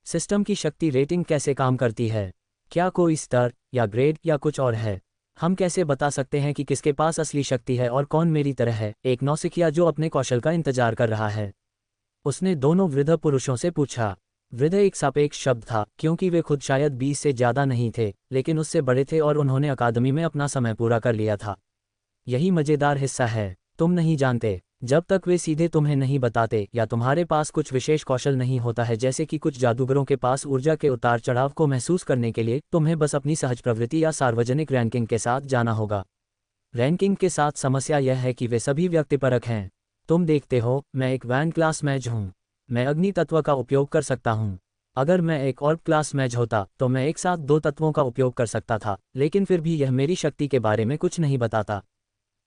सिस्टम की शक्ति रेटिंग कैसे काम करती है? क्या कोई स्तर या ग्रेड या कुछ और है? हम कैसे बता सकते हैं कि किसके पास असली शक्ति है और कौन मेरी तरह है, एक नौसिखिया जो अपने कौशल का इंतजार कर रहा है? उसने दोनों वृद्ध पुरुषों से पूछा। वृद्ध एक सापेक्ष शब्द था, क्योंकि वे खुद शायद 20 से ज़्यादा नहीं थे, लेकिन उससे बड़े थे और उन्होंने अकादमी में अपना समय पूरा कर लिया था। यही मज़ेदार हिस्सा है, तुम नहीं जानते। जब तक वे सीधे तुम्हें नहीं बताते या तुम्हारे पास कुछ विशेष कौशल नहीं होता है, जैसे कि कुछ जादूगरों के पास ऊर्जा के उतार चढ़ाव को महसूस करने के लिए, तुम्हें बस अपनी सहज प्रवृत्ति या सार्वजनिक रैंकिंग के साथ जाना होगा। रैंकिंग के साथ समस्या यह है कि वे सभी व्यक्तिपरक हैं। तुम देखते हो, मैं एक वैन क्लास मैज हूँ। मैं अग्नि तत्व का उपयोग कर सकता हूँ। अगर मैं एक ऑर्ब क्लास मैज होता तो मैं एक साथ 2 तत्वों का उपयोग कर सकता था, लेकिन फिर भी यह मेरी शक्ति के बारे में कुछ नहीं बताता।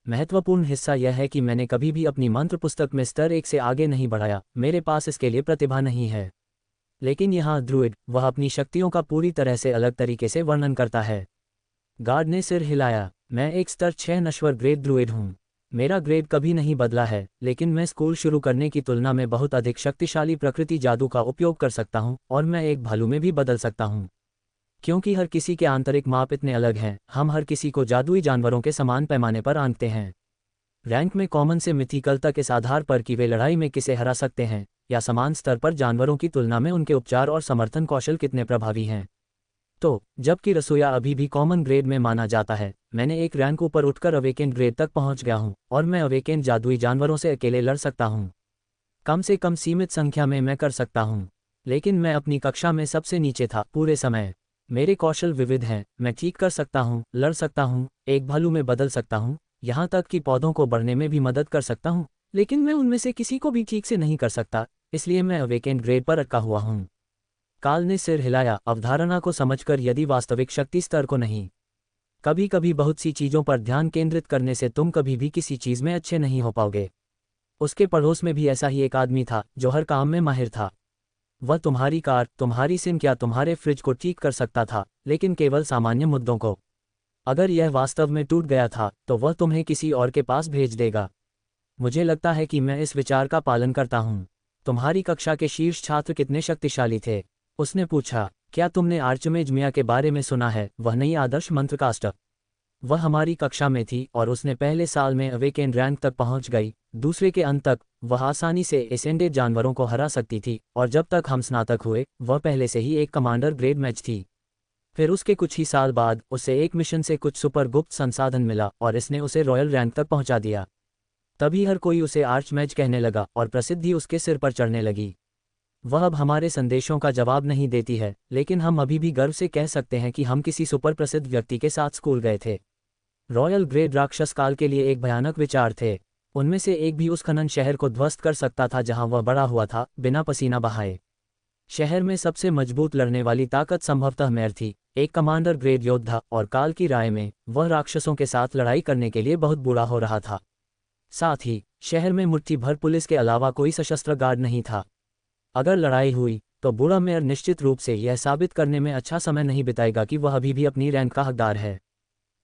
महत्वपूर्ण हिस्सा यह है कि मैंने कभी भी अपनी मंत्र पुस्तक में स्तर 1 से आगे नहीं बढ़ाया, मेरे पास इसके लिए प्रतिभा नहीं है। लेकिन यहाँ ड्रूइड, वह अपनी शक्तियों का पूरी तरह से अलग तरीके से वर्णन करता है। गार्ड ने सिर हिलाया। मैं एक स्तर 6 नश्वर ग्रेड ड्रूइड हूँ। मेरा ग्रेड कभी नहीं बदला है, लेकिन मैं स्कूल शुरू करने की तुलना में बहुत अधिक शक्तिशाली प्रकृति जादू का उपयोग कर सकता हूँ और मैं एक भालू में भी बदल सकता हूँ। क्योंकि हर किसी के आंतरिक माप इतने अलग हैं, हम हर किसी को जादुई जानवरों के समान पैमाने पर आंकते हैं। रैंक में कॉमन से मिथिकल तक इस आधार पर कि वे लड़ाई में किसे हरा सकते हैं, या समान स्तर पर जानवरों की तुलना में उनके उपचार और समर्थन कौशल कितने प्रभावी हैं। तो जबकि रसोया अभी भी कॉमन ग्रेड में माना जाता है, मैंने एक रैंक ऊपर उठकर अवेकेंड ग्रेड तक पहुंच गया हूं और मैं अवेकेंड जादुई जानवरों से अकेले लड़ सकता हूं। कम से कम सीमित संख्या में मैं कर सकता हूं, लेकिन मैं अपनी कक्षा में सबसे नीचे था पूरे समय। मेरे कौशल विविध हैं, मैं ठीक कर सकता हूं, लड़ सकता हूं, एक भालू में बदल सकता हूं, यहाँ तक कि पौधों को बढ़ने में भी मदद कर सकता हूं, लेकिन मैं उनमें से किसी को भी ठीक से नहीं कर सकता, इसलिए मैं अवेकेंड ग्रेड पर अटका हुआ हूं। काल ने सिर हिलाया, अवधारणा को समझकर, यदि वास्तविक शक्ति स्तर को नहीं। कभी कभी बहुत सी चीज़ों पर ध्यान केंद्रित करने से तुम कभी भी किसी चीज़ में अच्छे नहीं हो पाओगे। उसके पड़ोस में भी ऐसा ही एक आदमी था जो हर काम में माहिर था। वह तुम्हारी कार, तुम्हारी सिंक या तुम्हारे फ्रिज को ठीक कर सकता था, लेकिन केवल सामान्य मुद्दों को। अगर यह वास्तव में टूट गया था तो वह तुम्हें किसी और के पास भेज देगा। मुझे लगता है कि मैं इस विचार का पालन करता हूँ। तुम्हारी कक्षा के शीर्ष छात्र कितने शक्तिशाली थे? उसने पूछा। क्या तुमने आर्चमेज मिया के बारे में सुना है, वह नई आदर्श मंत्रकास्टर? वह हमारी कक्षा में थी और उसने पहले साल में अवेकेंड रैंक तक पहुंच गई। दूसरे के अंत तक वह आसानी से एसेंडेड जानवरों को हरा सकती थी, और जब तक हम स्नातक हुए वह पहले से ही एक कमांडर ग्रेड मैच थी। फिर उसके कुछ ही साल बाद उसे एक मिशन से कुछ सुपर गुप्त संसाधन मिला और इसने उसे रॉयल रैंक तक पहुंचा दिया। तभी हर कोई उसे आर्च मैच कहने लगा और प्रसिद्धि उसके सिर पर चढ़ने लगी। वह अब हमारे संदेशों का जवाब नहीं देती है, लेकिन हम अभी भी गर्व से कह सकते हैं कि हम किसी सुपर प्रसिद्ध व्यक्ति के साथ स्कूल गए थे। रॉयल ग्रेड राक्षस काल के लिए एक भयानक विचार थे। उनमें से एक भी उस खनन शहर को ध्वस्त कर सकता था जहां वह बड़ा हुआ था, बिना पसीना बहाए। शहर में सबसे मजबूत लड़ने वाली ताकत संभवतः मेयर थी, एक कमांडर ग्रेड योद्धा, और काल की राय में वह राक्षसों के साथ लड़ाई करने के लिए बहुत बूढ़ा हो रहा था। साथ ही शहर में मुट्ठी भर पुलिस के अलावा कोई सशस्त्र गार्ड नहीं था। अगर लड़ाई हुई तो बूढ़ा मेयर निश्चित रूप से यह साबित करने में अच्छा समय नहीं बिताएगा कि वह अभी भी अपनी रैंक का हकदार है।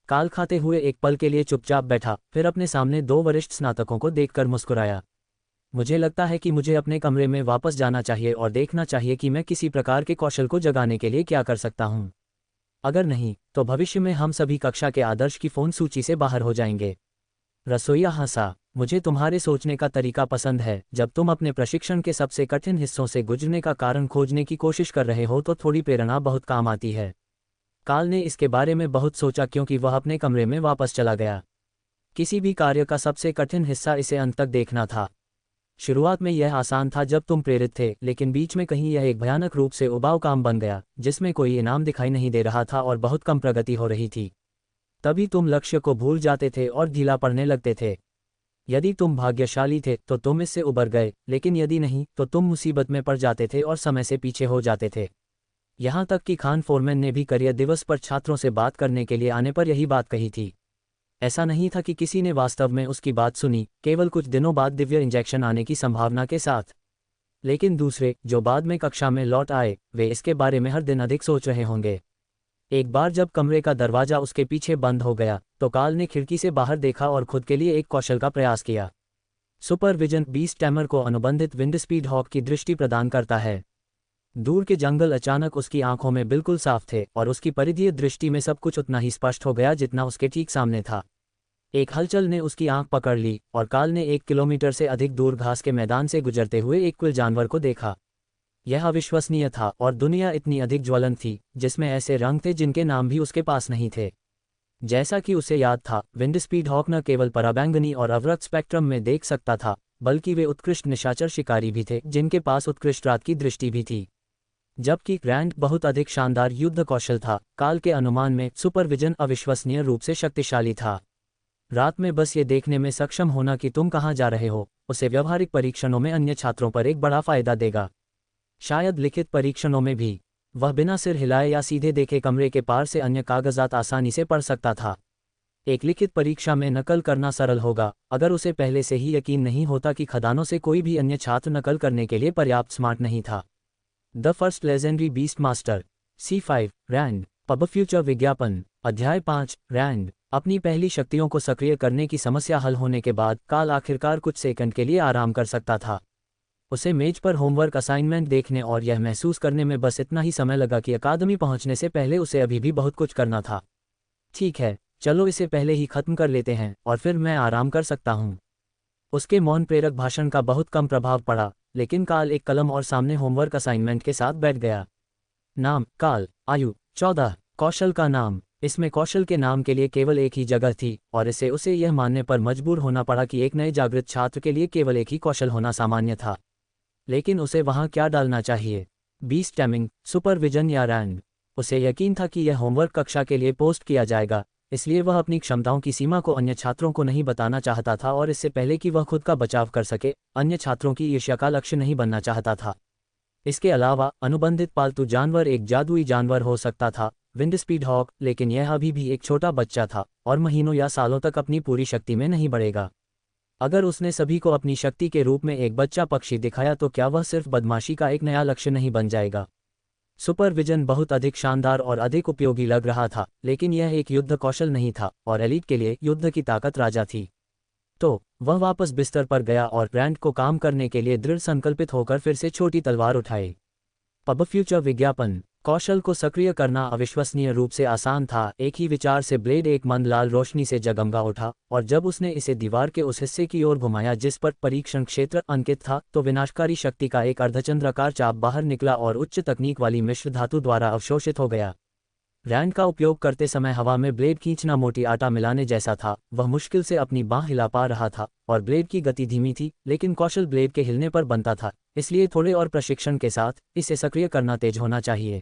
काल खाते हुए एक पल के लिए चुपचाप बैठा, फिर अपने सामने 2 वरिष्ठ स्नातकों को देखकर मुस्कुराया। मुझे लगता है कि मुझे अपने कमरे में वापस जाना चाहिए और देखना चाहिए कि मैं किसी प्रकार के कौशल को जगाने के लिए क्या कर सकता हूँ। अगर नहीं, तो भविष्य में हम सभी कक्षा के आदर्श की फ़ोन सूची से बाहर हो जाएंगे। रसोइया हंसा। मुझे तुम्हारे सोचने का तरीका पसंद है। जब तुम अपने प्रशिक्षण के सबसे कठिन हिस्सों से गुजरने का कारण खोजने की कोशिश कर रहे हो तो थोड़ी प्रेरणा बहुत काम आती है। काल ने इसके बारे में बहुत सोचा क्योंकि वह अपने कमरे में वापस चला गया। किसी भी कार्य का सबसे कठिन हिस्सा इसे अंत तक देखना था। शुरुआत में यह आसान था जब तुम प्रेरित थे, लेकिन बीच में कहीं यह एक भयानक रूप से उबाऊ काम बन गया, जिसमें कोई इनाम दिखाई नहीं दे रहा था और बहुत कम प्रगति हो रही थी। तभी तुम लक्ष्य को भूल जाते थे और ढीला पड़ने लगते थे। यदि तुम भाग्यशाली थे तो तुम इससे उबर गए, लेकिन यदि नहीं तो तुम मुसीबत में पड़ जाते थे और समय से पीछे हो जाते थे। यहाँ तक कि खान फोरमैन ने भी करियर दिवस पर छात्रों से बात करने के लिए आने पर यही बात कही थी। ऐसा नहीं था कि किसी ने वास्तव में उसकी बात सुनी, केवल कुछ दिनों बाद दिव्य इंजेक्शन आने की संभावना के साथ। लेकिन दूसरे, जो बाद में कक्षा में लौट आए, वे इसके बारे में हर दिन अधिक सोच रहे होंगे। एक बार जब कमरे का दरवाजा उसके पीछे बंद हो गया, तो काल ने खिड़की से बाहर देखा और खुद के लिए एक कौशल का प्रयास किया। सुपरविजन बीस्ट टैमर को अनुबंधित विंड स्पीड हॉक की दृष्टि प्रदान करता है। दूर के जंगल अचानक उसकी आंखों में बिल्कुल साफ थे और उसकी परिधीय दृष्टि में सब कुछ उतना ही स्पष्ट हो गया जितना उसके ठीक सामने था। एक हलचल ने उसकी आंख पकड़ ली और काल ने 1 किलोमीटर से अधिक दूर घास के मैदान से गुजरते हुए एक क्विल जानवर को देखा। यह अविश्वसनीय था और दुनिया इतनी अधिक ज्वलंत थी, जिसमें ऐसे रंग थे जिनके नाम भी उसके पास नहीं थे। जैसा कि उसे याद था, विंड स्पीड हॉक न केवल पराबैंगनी और अवरक्त स्पेक्ट्रम में देख सकता था, बल्कि वे उत्कृष्ट निशाचर शिकारी भी थे जिनके पास उत्कृष्ट रात की दृष्टि भी थी। जबकि ग्रैंड बहुत अधिक शानदार युद्ध कौशल था, काल के अनुमान में सुपरविजन अविश्वसनीय रूप से शक्तिशाली था। रात में बस ये देखने में सक्षम होना कि तुम कहाँ जा रहे हो, उसे व्यावहारिक परीक्षणों में अन्य छात्रों पर एक बड़ा फायदा देगा। शायद लिखित परीक्षणों में भी। वह बिना सिर हिलाए या सीधे देखे कमरे के पार से अन्य कागजात आसानी से पढ़ सकता था। एक लिखित परीक्षा में नकल करना सरल होगा, अगर उसे पहले से ही यकीन नहीं होता कि खदानों से कोई भी अन्य छात्र नकल करने के लिए पर्याप्त स्मार्ट नहीं था। The first legendary beast master C5 रैंड पब फ्यूचर विज्ञापन अध्याय 5 रैंड। अपनी पहली शक्तियों को सक्रिय करने की समस्या हल होने के बाद काल आखिरकार कुछ सेकंड के लिए आराम कर सकता था। उसे मेज पर होमवर्क असाइनमेंट देखने और यह महसूस करने में बस इतना ही समय लगा कि अकादमी पहुंचने से पहले उसे अभी भी बहुत कुछ करना था। ठीक है, चलो इसे पहले ही खत्म कर लेते हैं और फिर मैं आराम कर सकता हूँ। उसके मौन प्रेरक भाषण का बहुत कम प्रभाव पड़ा, लेकिन काल एक कलम और सामने होमवर्क असाइनमेंट के साथ बैठ गया। नाम काल, आयु 14, कौशल का नाम। इसमें कौशल के नाम के लिए केवल एक ही जगह थी और इसे उसे यह मानने पर मजबूर होना पड़ा कि एक नए जागृत छात्र के लिए केवल एक ही कौशल होना सामान्य था। लेकिन उसे वहां क्या डालना चाहिए? बीस्ट टैमिंग, सुपरविजन या रैंड? उसे यकीन था कि यह होमवर्क कक्षा के लिए पोस्ट किया जाएगा, इसलिए वह अपनी क्षमताओं की सीमा को अन्य छात्रों को नहीं बताना चाहता था और इससे पहले कि वह खुद का बचाव कर सके, अन्य छात्रों की ईर्ष्या का लक्ष्य नहीं बनना चाहता था। इसके अलावा अनुबंधित पालतू जानवर एक जादुई जानवर हो सकता था, विंड स्पीड हॉक, लेकिन यह अभी भी एक छोटा बच्चा था और महीनों या सालों तक अपनी पूरी शक्ति में नहीं बढ़ेगा। अगर उसने सभी को अपनी शक्ति के रूप में एक बच्चा पक्षी दिखाया तो क्या वह सिर्फ बदमाशी का एक नया लक्ष्य नहीं बन जाएगा? सुपरविजन बहुत अधिक शानदार और अधिक उपयोगी लग रहा था, लेकिन यह एक युद्ध कौशल नहीं था और एलीट के लिए युद्ध की ताकत राजा थी। तो वह वापस बिस्तर पर गया और रैंड को काम करने के लिए दृढ़ संकल्पित होकर फिर से छोटी तलवार उठाई। पब फ्यूचर विज्ञापन। कौशल को सक्रिय करना अविश्वसनीय रूप से आसान था। एक ही विचार से ब्लेड एक मंद लाल रोशनी से जगमगा उठा और जब उसने इसे दीवार के उस हिस्से की ओर घुमाया जिस पर परीक्षण क्षेत्र अंकित था, तो विनाशकारी शक्ति का एक अर्धचंद्राकार चाप बाहर निकला और उच्च तकनीक वाली मिश्र धातु द्वारा अवशोषित हो गया। रैंड का उपयोग करते समय हवा में ब्लेड खींचना मोटी आटा मिलाने जैसा था। वह मुश्किल से अपनी बाँह हिला पा रहा था और ब्लेड की गति धीमी थी, लेकिन कौशल ब्लेड के हिलने पर बनता था, इसलिए थोड़े और प्रशिक्षण के साथ इसे सक्रिय करना तेज होना चाहिए।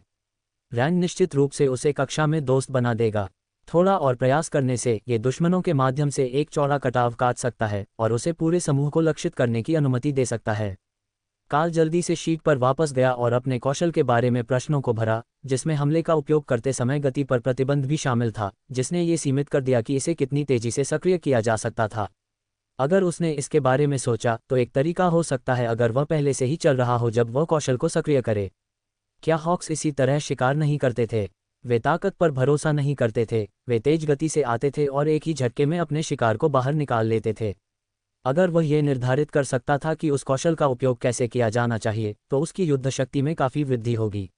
रैंड निश्चित रूप से उसे कक्षा में दोस्त बना देगा। थोड़ा और प्रयास करने से ये दुश्मनों के माध्यम से एक चौड़ा कटाव काट सकता है और उसे पूरे समूह को लक्षित करने की अनुमति दे सकता है। काल जल्दी से शीट पर वापस गया और अपने कौशल के बारे में प्रश्नों को भरा, जिसमें हमले का उपयोग करते समय गति पर प्रतिबंध भी शामिल था, जिसने ये सीमित कर दिया कि इसे कितनी तेजी से सक्रिय किया जा सकता था। अगर उसने इसके बारे में सोचा तो एक तरीका हो सकता है अगर वह पहले से ही चल रहा हो जब वह कौशल को सक्रिय करे। क्या हॉक्स इसी तरह शिकार नहीं करते थे? वे ताकत पर भरोसा नहीं करते थे, वे तेज गति से आते थे और एक ही झटके में अपने शिकार को बाहर निकाल लेते थे। अगर वह यह निर्धारित कर सकता था कि उस कौशल का उपयोग कैसे किया जाना चाहिए, तो उसकी युद्ध शक्ति में काफ़ी वृद्धि होगी।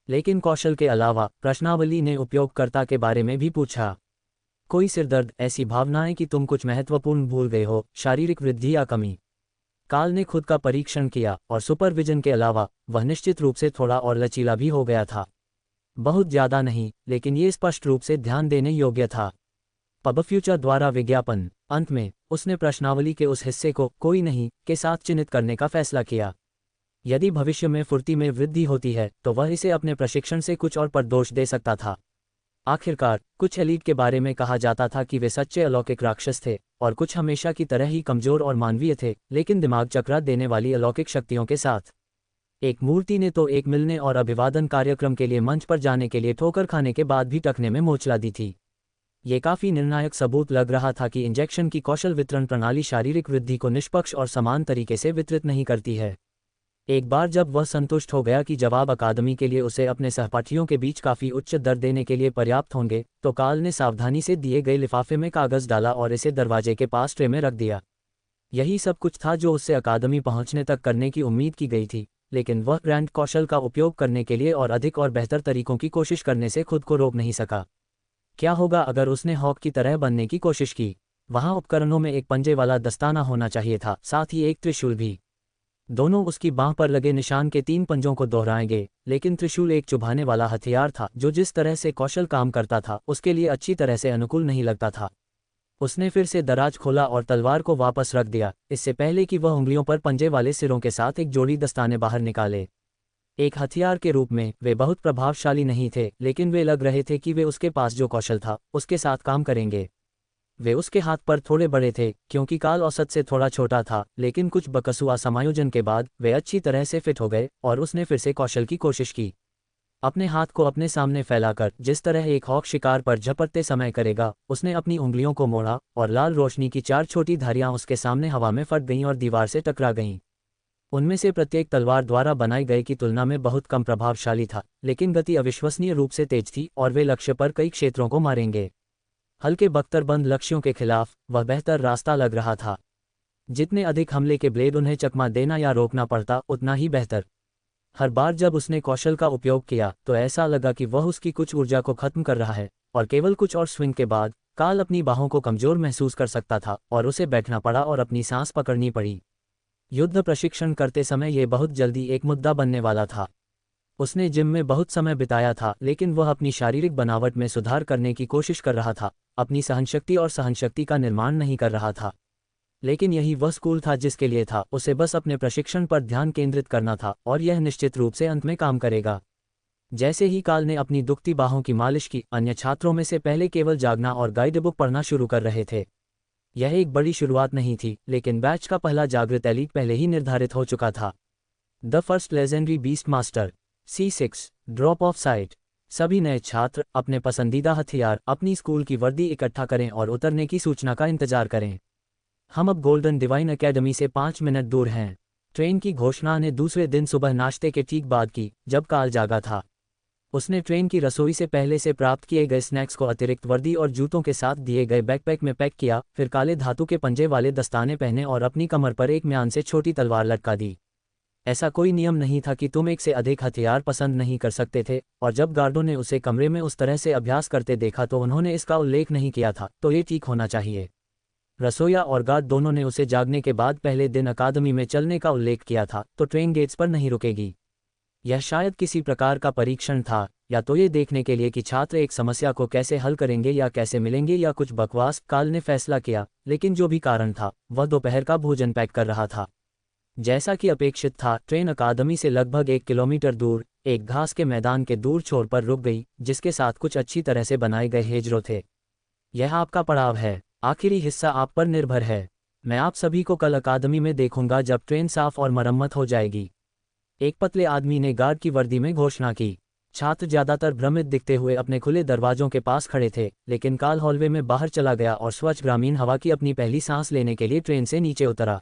लेकिन कौशल के अलावा प्रश्नावली ने उपयोगकर्ता के बारे में भी पूछा। कोई सिरदर्द, ऐसी भावनाएं कि तुम कुछ महत्वपूर्ण भूल गए हो, शारीरिक वृद्धि या कमी? काल ने खुद का परीक्षण किया और सुपरविजन के अलावा वह निश्चित रूप से थोड़ा और लचीला भी हो गया था। बहुत ज़्यादा नहीं, लेकिन ये स्पष्ट रूप से ध्यान देने योग्य था। पब फ्यूचर द्वारा विज्ञापन। अंत में उसने प्रश्नावली के उस हिस्से को कोई नहीं के साथ चिन्हित करने का फैसला किया। यदि भविष्य में फुर्ती में वृद्धि होती है तो वह इसे अपने प्रशिक्षण से कुछ और पर दोष दे सकता था। आखिरकार कुछ एलीट के बारे में कहा जाता था कि वे सच्चे अलौकिक राक्षस थे और कुछ हमेशा की तरह ही कमजोर और मानवीय थे, लेकिन दिमाग चकरा देने वाली अलौकिक शक्तियों के साथ। एक मूर्ति ने तो एक मिलने और अभिवादन कार्यक्रम के लिए मंच पर जाने के लिए ठोकर खाने के बाद भी टखने में मोचला दी थी। ये काफी निर्णायक सबूत लग रहा था कि इंजेक्शन की कौशल वितरण प्रणाली शारीरिक वृद्धि को निष्पक्ष और समान तरीके से वितरित नहीं करती है। एक बार जब वह संतुष्ट हो गया कि जवाब अकादमी के लिए उसे अपने सहपाठियों के बीच काफी उच्च दर देने के लिए पर्याप्त होंगे, तो कार्ल ने सावधानी से दिए गए लिफाफे में कागज डाला और इसे दरवाजे के पास ट्रे में रख दिया। यही सब कुछ था जो उससे अकादमी पहुंचने तक करने की उम्मीद की गई थी, लेकिन वह ग्रैंड कौशल का उपयोग करने के लिए और अधिक और बेहतर तरीकों की कोशिश करने से खुद को रोक नहीं सका। क्या होगा अगर उसने हॉक की तरह बनने की कोशिश की? वहां उपकरणों में एक पंजे वाला दस्ताना होना चाहिए था, साथ ही एक त्रिशूल भी। दोनों उसकी बांह पर लगे निशान के 3 पंजों को दोहराएंगे, लेकिन त्रिशूल एक चुभाने वाला हथियार था जो जिस तरह से कौशल काम करता था उसके लिए अच्छी तरह से अनुकूल नहीं लगता था। उसने फिर से दराज खोला और तलवार को वापस रख दिया, इससे पहले कि वह उंगलियों पर पंजे वाले सिरों के साथ एक जोड़ी दस्ताने बाहर निकाले। एक हथियार के रूप में वे बहुत प्रभावशाली नहीं थे, लेकिन वे लग रहे थे कि वे उसके पास जो कौशल था उसके साथ काम करेंगे। वे उसके हाथ पर थोड़े बड़े थे क्योंकि काल औसत से थोड़ा छोटा था, लेकिन कुछ बकसुआ समायोजन के बाद वे अच्छी तरह से फिट हो गए और उसने फिर से कौशल की कोशिश की। अपने हाथ को अपने सामने फैलाकर, जिस तरह एक हॉक शिकार पर झपटते समय करेगा, उसने अपनी उंगलियों को मोड़ा और लाल रोशनी की 4 छोटी धारियां उसके सामने हवा में फट गईं और दीवार से टकरा गईं। उनमें से प्रत्येक तलवार द्वारा बनाई गई की तुलना में बहुत कम प्रभावशाली था, लेकिन गति अविश्वसनीय रूप से तेज थी और वे लक्ष्य पर कई क्षेत्रों को मारेंगे। हल्के बख्तरबंद लक्ष्यों के खिलाफ वह बेहतर रास्ता लग रहा था। जितने अधिक हमले के ब्लेड उन्हें चकमा देना या रोकना पड़ता, उतना ही बेहतर। हर बार जब उसने कौशल का उपयोग किया तो ऐसा लगा कि वह उसकी कुछ ऊर्जा को खत्म कर रहा है, और केवल कुछ और स्विंग के बाद काल अपनी बाहों को कमजोर महसूस कर सकता था और उसे बैठना पड़ा और अपनी सांस पकड़नी पड़ी। युद्ध प्रशिक्षण करते समय यह बहुत जल्दी एक मुद्दा बनने वाला था। उसने जिम में बहुत समय बिताया था, लेकिन वह अपनी शारीरिक बनावट में सुधार करने की कोशिश कर रहा था, अपनी सहनशक्ति और सहनशक्ति का निर्माण नहीं कर रहा था। लेकिन यही वह स्कूल था जिसके लिए था, उसे बस अपने प्रशिक्षण पर ध्यान केंद्रित करना था और यह निश्चित रूप से अंत में काम करेगा। जैसे ही काल ने अपनी दुखती बाहों की मालिश की, अन्य छात्रों में से पहले केवल जागना और गाइड बुक पढ़ना शुरू कर रहे थे। यह एक बड़ी शुरुआत नहीं थी, लेकिन बैच का पहला जागृत एलीट पहले ही निर्धारित हो चुका था। The first legendary beast master C6 drop of site. सभी नए छात्र अपने पसंदीदा हथियार, अपनी स्कूल की वर्दी इकट्ठा करें और उतरने की सूचना का इंतजार करें। हम अब गोल्डन डिवाइन एकेडमी से 5 मिनट दूर हैं। ट्रेन की घोषणा ने दूसरे दिन सुबह नाश्ते के ठीक बाद की, जब काल जागा था। उसने ट्रेन की रसोई से पहले से प्राप्त किए गए स्नैक्स को अतिरिक्त वर्दी और जूतों के साथ दिए गए बैकपैक में पैक किया, फिर काले धातु के पंजे वाले दस्ताने पहने और अपनी कमर पर एक म्यान से छोटी तलवार लटका दी। ऐसा कोई नियम नहीं था कि तुम एक से अधिक हथियार पसंद नहीं कर सकते थे, और जब गार्डों ने उसे कमरे में उस तरह से अभ्यास करते देखा तो उन्होंने इसका उल्लेख नहीं किया था, तो ये ठीक होना चाहिए। रसोइया और गार्ड दोनों ने उसे जागने के बाद पहले दिन अकादमी में चलने का उल्लेख किया था, तो ट्रेन गेट्स पर नहीं रुकेगी। यह शायद किसी प्रकार का परीक्षण था, या तो ये देखने के लिए कि छात्र एक समस्या को कैसे हल करेंगे या कैसे मिलेंगे, या कुछ बकवास। काल ने फैसला किया, लेकिन जो भी कारण था, वह दोपहर का भोजन पैक कर रहा था। जैसा कि अपेक्षित था, ट्रेन अकादमी से लगभग 1 किलोमीटर दूर एक घास के मैदान के दूर छोर पर रुक गई, जिसके साथ कुछ अच्छी तरह से बनाए गए हेजरो थे। यह आपका पड़ाव है, आखिरी हिस्सा आप पर निर्भर है। मैं आप सभी को कल अकादमी में देखूंगा जब ट्रेन साफ और मरम्मत हो जाएगी। एक पतले आदमी ने गार्ड की वर्दी में घोषणा की। छात्र ज्यादातर भ्रमित दिखते हुए अपने खुले दरवाजों के पास खड़े थे, लेकिन काल हॉलवे में बाहर चला गया और स्वच्छ ग्रामीण हवा की अपनी पहली सांस लेने के लिए ट्रेन से नीचे उतरा।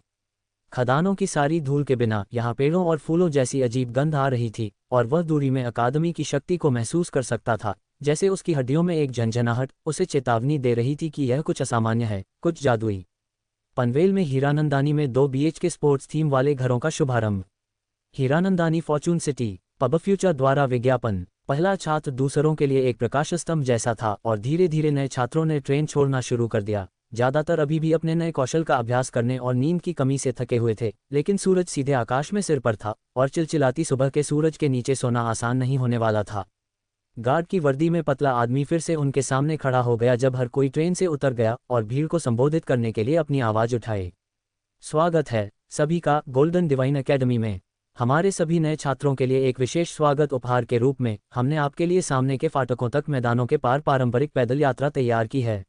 खदानों की सारी धूल के बिना यहाँ पेड़ों और फूलों जैसी अजीब गंध आ रही थी, और वह दूरी में अकादमी की शक्ति को महसूस कर सकता था, जैसे उसकी हड्डियों में एक झंझनाहट उसे चेतावनी दे रही थी कि यह कुछ असामान्य है, कुछ जादुई। पनवेल में हीरानंदानी में 2 BHK स्पोर्ट्स थीम वाले घरों का शुभारंभ। Hiranandani Fortune city pub future द्वारा विज्ञापन। पहला छात्र दूसरों के लिए एक प्रकाश स्तंभ जैसा था, और धीरे धीरे नए छात्रों ने ट्रेन छोड़ना शुरू कर दिया। ज्यादातर अभी भी अपने नए कौशल का अभ्यास करने और नींद की कमी से थके हुए थे, लेकिन सूरज सीधे आकाश में सिर पर था और चिलचिलाती सुबह के सूरज के नीचे सोना आसान नहीं होने वाला था। गार्ड की वर्दी में पतला आदमी फिर से उनके सामने खड़ा हो गया जब हर कोई ट्रेन से उतर गया और भीड़ को संबोधित करने के लिए अपनी आवाज़ उठाए। स्वागत है सभी का गोल्डन डिवाइन एकेडमी में। हमारे सभी नए छात्रों के लिए एक विशेष स्वागत उपहार के रूप में हमने आपके लिए सामने के फाटकों तक मैदानों के पार पारंपरिक पैदल यात्रा तैयार की है।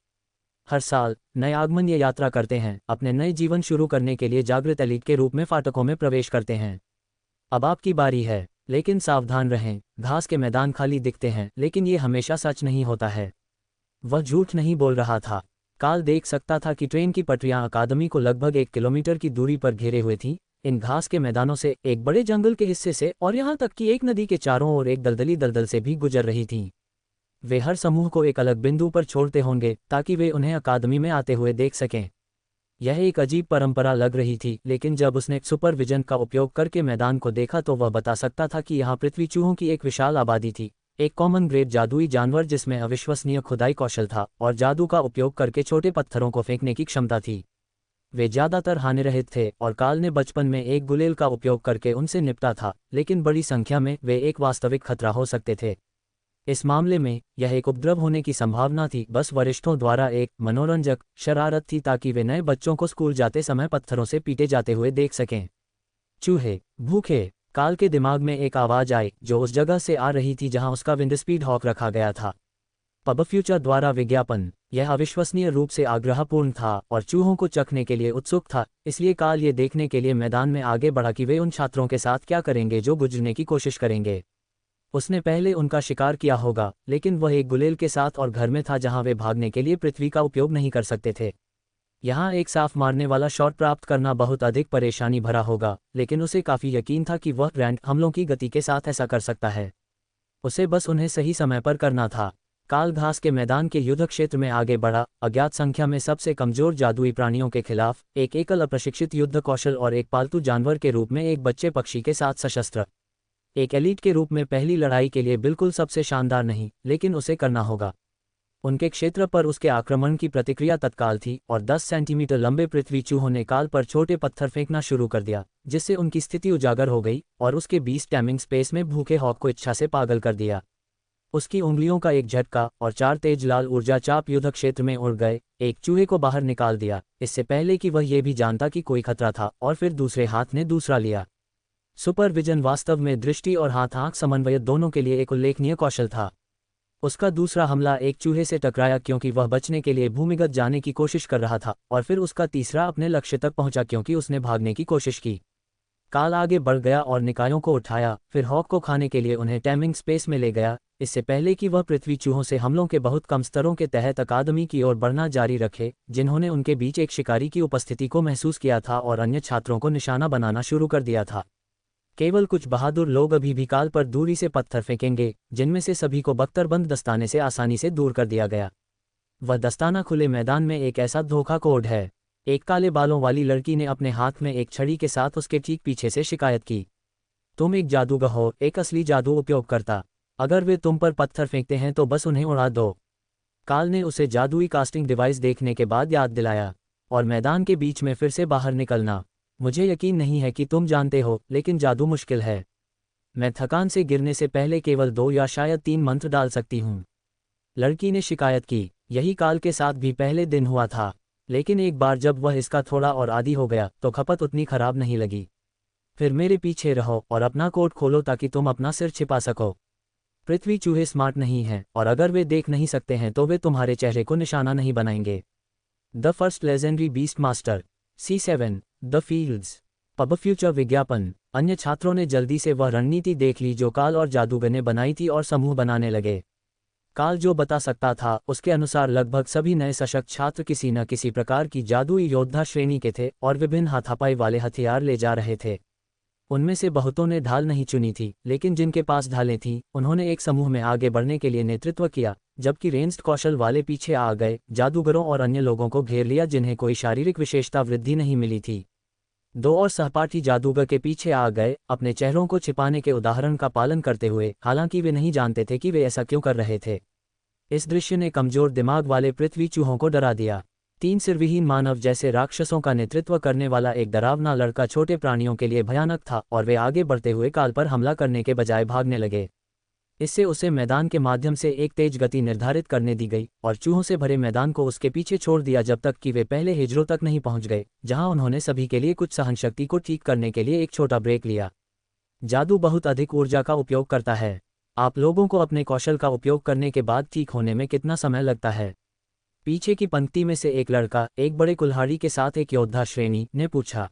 हर साल नए आगमन ये यात्रा करते हैं, अपने नए जीवन शुरू करने के लिए जागृत एलीट के रूप में फाटकों में प्रवेश करते हैं। अब आपकी बारी है, लेकिन सावधान रहें, घास के मैदान खाली दिखते हैं लेकिन ये हमेशा सच नहीं होता है। वह झूठ नहीं बोल रहा था। काल देख सकता था कि ट्रेन की पटरियां अकादमी को लगभग 1 किलोमीटर की दूरी पर घेरे हुए थीं, इन घास के मैदानों से, एक बड़े जंगल के हिस्से से और यहाँ तक कि एक नदी के चारों ओर एक दलदली दलदल से भी गुजर रही थीं। वे हर समूह को एक अलग बिंदु पर छोड़ते होंगे ताकि वे उन्हें अकादमी में आते हुए देख सकें। यह एक अजीब परंपरा लग रही थी, लेकिन जब उसने सुपरविजन का उपयोग करके मैदान को देखा तो वह बता सकता था कि यहाँ पृथ्वी चूहों की एक विशाल आबादी थी, एक कॉमन ग्रेड जादुई जानवर जिसमें अविश्वसनीय खुदाई कौशल था और जादू का उपयोग करके छोटे पत्थरों को फेंकने की क्षमता थी। वे ज्यादातर हानिरहित थे और काल ने बचपन में एक गुलेल का उपयोग करके उनसे निपटा था, लेकिन बड़ी संख्या में वे एक वास्तविक खतरा हो सकते थे। इस मामले में यह एक उपद्रव होने की संभावना थी, बस वरिष्ठों द्वारा एक मनोरंजक शरारत थी ताकि वे नए बच्चों को स्कूल जाते समय पत्थरों से पीटे जाते हुए देख सकें। चूहे भूखे। काल के दिमाग में एक आवाज़ आई जो उस जगह से आ रही थी जहां उसका विंडस्पीड हॉक रखा गया था। पब फ्यूचर द्वारा विज्ञापन। यह अविश्वसनीय रूप से आग्रहपूर्ण था और चूहों को चखने के लिए उत्सुक था, इसलिए काल ये देखने के लिए मैदान में आगे बढ़ा कि वे उन छात्रों के साथ क्या करेंगे जो गुजरने की कोशिश करेंगे। उसने पहले उनका शिकार किया होगा, लेकिन वह एक गुलेल के साथ और घर में था जहां वे भागने के लिए पृथ्वी का उपयोग नहीं कर सकते थे। यहां एक साफ मारने वाला शॉट प्राप्त करना बहुत अधिक परेशानी भरा होगा, लेकिन उसे काफ़ी यकीन था कि वह रैंड हमलों की गति के साथ ऐसा कर सकता है। उसे बस उन्हें सही समय पर करना था। काल घास के मैदान के युद्ध क्षेत्र में आगे बढ़ा, अज्ञात संख्या में सबसे कमजोर जादुई प्राणियों के खिलाफ, एक एकल अप्रशिक्षित युद्ध कौशल और एक पालतू जानवर के रूप में एक बच्चे पक्षी के साथ सशस्त्र। एक एलीट के रूप में पहली लड़ाई के लिए बिल्कुल सबसे शानदार नहीं, लेकिन उसे करना होगा। उनके क्षेत्र पर उसके आक्रमण की प्रतिक्रिया तत्काल थी और 10 सेंटीमीटर लंबे पृथ्वी चूहों ने काल पर छोटे पत्थर फेंकना शुरू कर दिया, जिससे उनकी स्थिति उजागर हो गई और उसके 20 टैमिंग स्पेस में भूखे हॉक को इच्छा से पागल कर दिया। उसकी उंगलियों का एक झटका और 4 तेज लाल ऊर्जा चाप युद्ध क्षेत्र में उड़ गए, एक चूहे को बाहर निकाल दिया, इससे पहले कि वह ये भी जानता कि कोई खतरा था, और फिर दूसरे हाथ ने दूसरा लिया। सुपरविजन वास्तव में दृष्टि और हाथ-आंख समन्वय दोनों के लिए एक उल्लेखनीय कौशल था। उसका दूसरा हमला एक चूहे से टकराया क्योंकि वह बचने के लिए भूमिगत जाने की कोशिश कर रहा था, और फिर उसका तीसरा अपने लक्ष्य तक पहुंचा क्योंकि उसने भागने की कोशिश की। काल आगे बढ़ गया और निकायों को उठाया, फिर हॉक को खाने के लिए उन्हें टैमिंग स्पेस में ले गया, इससे पहले कि वह पृथ्वी चूहों से हमलों के बहुत कम स्तरों के तहत अकादमी की ओर बढ़ना जारी रखे, जिन्होंने उनके बीच एक शिकारी की उपस्थिति को महसूस किया था और अन्य छात्रों को निशाना बनाना शुरू कर दिया था। केवल कुछ बहादुर लोग अभी भी काल पर दूरी से पत्थर फेंकेंगे, जिनमें से सभी को बख्तरबंद दस्ताने से आसानी से दूर कर दिया गया। वह दस्ताना खुले मैदान में एक ऐसा धोखा कोड है। एक काले बालों वाली लड़की ने अपने हाथ में एक छड़ी के साथ उसके ठीक पीछे से शिकायत की। तुम एक जादूगर हो, एक असली जादू उपयोग करता। अगर वे तुम पर पत्थर फेंकते हैं तो बस उन्हें उड़ा दो। काल ने उसे जादुई कास्टिंग डिवाइस देखने के बाद याद दिलाया, और मैदान के बीच में फिर से बाहर निकलना। मुझे यकीन नहीं है कि तुम जानते हो, लेकिन जादू मुश्किल है। मैं थकान से गिरने से पहले केवल 2 या शायद 3 मंत्र डाल सकती हूँ। लड़की ने शिकायत की। यही काल के साथ भी पहले दिन हुआ था, लेकिन एक बार जब वह इसका थोड़ा और आदी हो गया तो खपत उतनी खराब नहीं लगी। फिर मेरे पीछे रहो और अपना कोट खोलो ताकि तुम अपना सिर छिपा सको। पृथ्वी चूहे स्मार्ट नहीं हैं, और अगर वे देख नहीं सकते हैं तो वे तुम्हारे चेहरे को निशाना नहीं बनाएंगे। The first legendary beast master C7 the fields. Pub future विज्ञापन। अन्य छात्रों ने जल्दी से वह रणनीति देख ली जो काल और जादूगर ने बनाई थी और समूह बनाने लगे। काल जो बता सकता था उसके अनुसार लगभग सभी नए सशक्त छात्र किसी न किसी प्रकार की जादुई योद्धा श्रेणी के थे और विभिन्न हाथापाई वाले हथियार ले जा रहे थे। उनमें से बहुतों ने ढाल नहीं चुनी थी, लेकिन जिनके पास ढालें थीं उन्होंने एक समूह में आगे बढ़ने के लिए नेतृत्व किया, जबकि रेंज्ड कौशल वाले पीछे आ गए, जादूगरों और अन्य लोगों को घेर लिया जिन्हें कोई शारीरिक विशेषता वृद्धि नहीं मिली थी। 2 और सहपाठी जादूगर के पीछे आ गए, अपने चेहरों को छिपाने के उदाहरण का पालन करते हुए, हालांकि वे नहीं जानते थे कि वे ऐसा क्यों कर रहे थे। इस दृश्य ने कमजोर दिमाग वाले पृथ्वी चूहों को डरा दिया। 3 सिरविहीन मानव जैसे राक्षसों का नेतृत्व करने वाला एक डरावना लड़का छोटे प्राणियों के लिए भयानक था, और वे आगे बढ़ते हुए काल पर हमला करने के बजाय भागने लगे। इससे उसे मैदान के माध्यम से एक तेज गति निर्धारित करने दी गई और चूहों से भरे मैदान को उसके पीछे छोड़ दिया जब तक कि वे पहले हिजरों तक नहीं पहुंच गए, जहां उन्होंने सभी के लिए कुछ सहनशक्ति को ठीक करने के लिए एक छोटा ब्रेक लिया। जादू बहुत अधिक ऊर्जा का उपयोग करता है। आप लोगों को अपने कौशल का उपयोग करने के बाद ठीक होने में कितना समय लगता है? पीछे की पंक्ति में से एक लड़का, एक बड़े कुल्हाड़ी के साथ एक योद्धा श्रेणी, ने पूछा।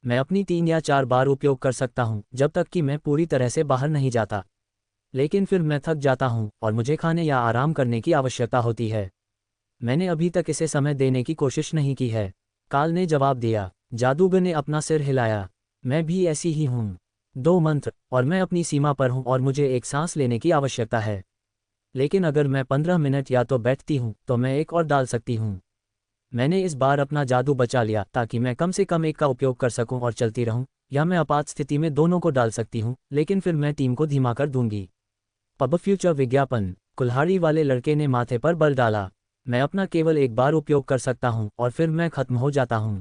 मैं अपनी 3 या 4 बार उपयोग कर सकता हूं जब तक कि मैं पूरी तरह से बाहर नहीं जाता, लेकिन फिर मैं थक जाता हूं और मुझे खाने या आराम करने की आवश्यकता होती है। मैंने अभी तक इसे समय देने की कोशिश नहीं की है, काल ने जवाब दिया। जादूगर ने अपना सिर हिलाया। मैं भी ऐसी ही हूं। 2 मंत्र और मैं अपनी सीमा पर हूं और मुझे एक सांस लेने की आवश्यकता है। लेकिन अगर मैं 15 मिनट या तो बैठती हूं तो मैं एक और डाल सकती हूं। मैंने इस बार अपना जादू बचा लिया ताकि मैं कम से कम एक का उपयोग कर सकूं और चलती रहूं, या मैं आपात स्थिति में दोनों को डाल सकती हूं, लेकिन फिर मैं टीम को धीमा कर दूंगी। पब फ्यूचर विज्ञापन। कुल्हाड़ी वाले लड़के ने माथे पर बल डाला। मैं अपना केवल एक बार उपयोग कर सकता हूं और फिर मैं खत्म हो जाता हूं।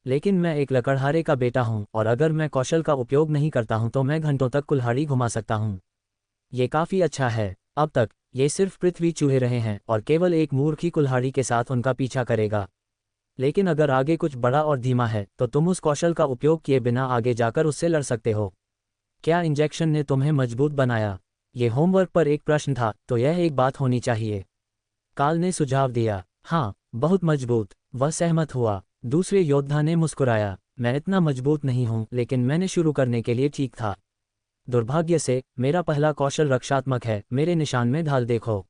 लेकिन मैं एक लकड़हारे का बेटा हूं और अगर मैं कौशल का उपयोग नहीं करता हूं तो मैं घंटों तक कुल्हाड़ी घुमा सकता हूं। ये काफी अच्छा है। अब तक ये सिर्फ पृथ्वी चूहे रहे हैं और केवल एक मूर्ख ही कुल्हाड़ी के साथ उनका पीछा करेगा। लेकिन अगर आगे कुछ बड़ा और धीमा है तो तुम उस कौशल का उपयोग किए बिना आगे जाकर उससे लड़ सकते हो। क्या इंजेक्शन ने तुम्हें मजबूत बनाया? ये होमवर्क पर एक प्रश्न था, तो यह एक बात होनी चाहिए। काल ने सुझाव दिया। हाँ, बहुत मजबूत। वह सहमत हुआ। दूसरे योद्धा ने मुस्कुराया। मैं इतना मजबूत नहीं हूं, लेकिन मैंने शुरू करने के लिए ठीक था। दुर्भाग्य से मेरा पहला कौशल रक्षात्मक है। मेरे निशान में ढाल देखो।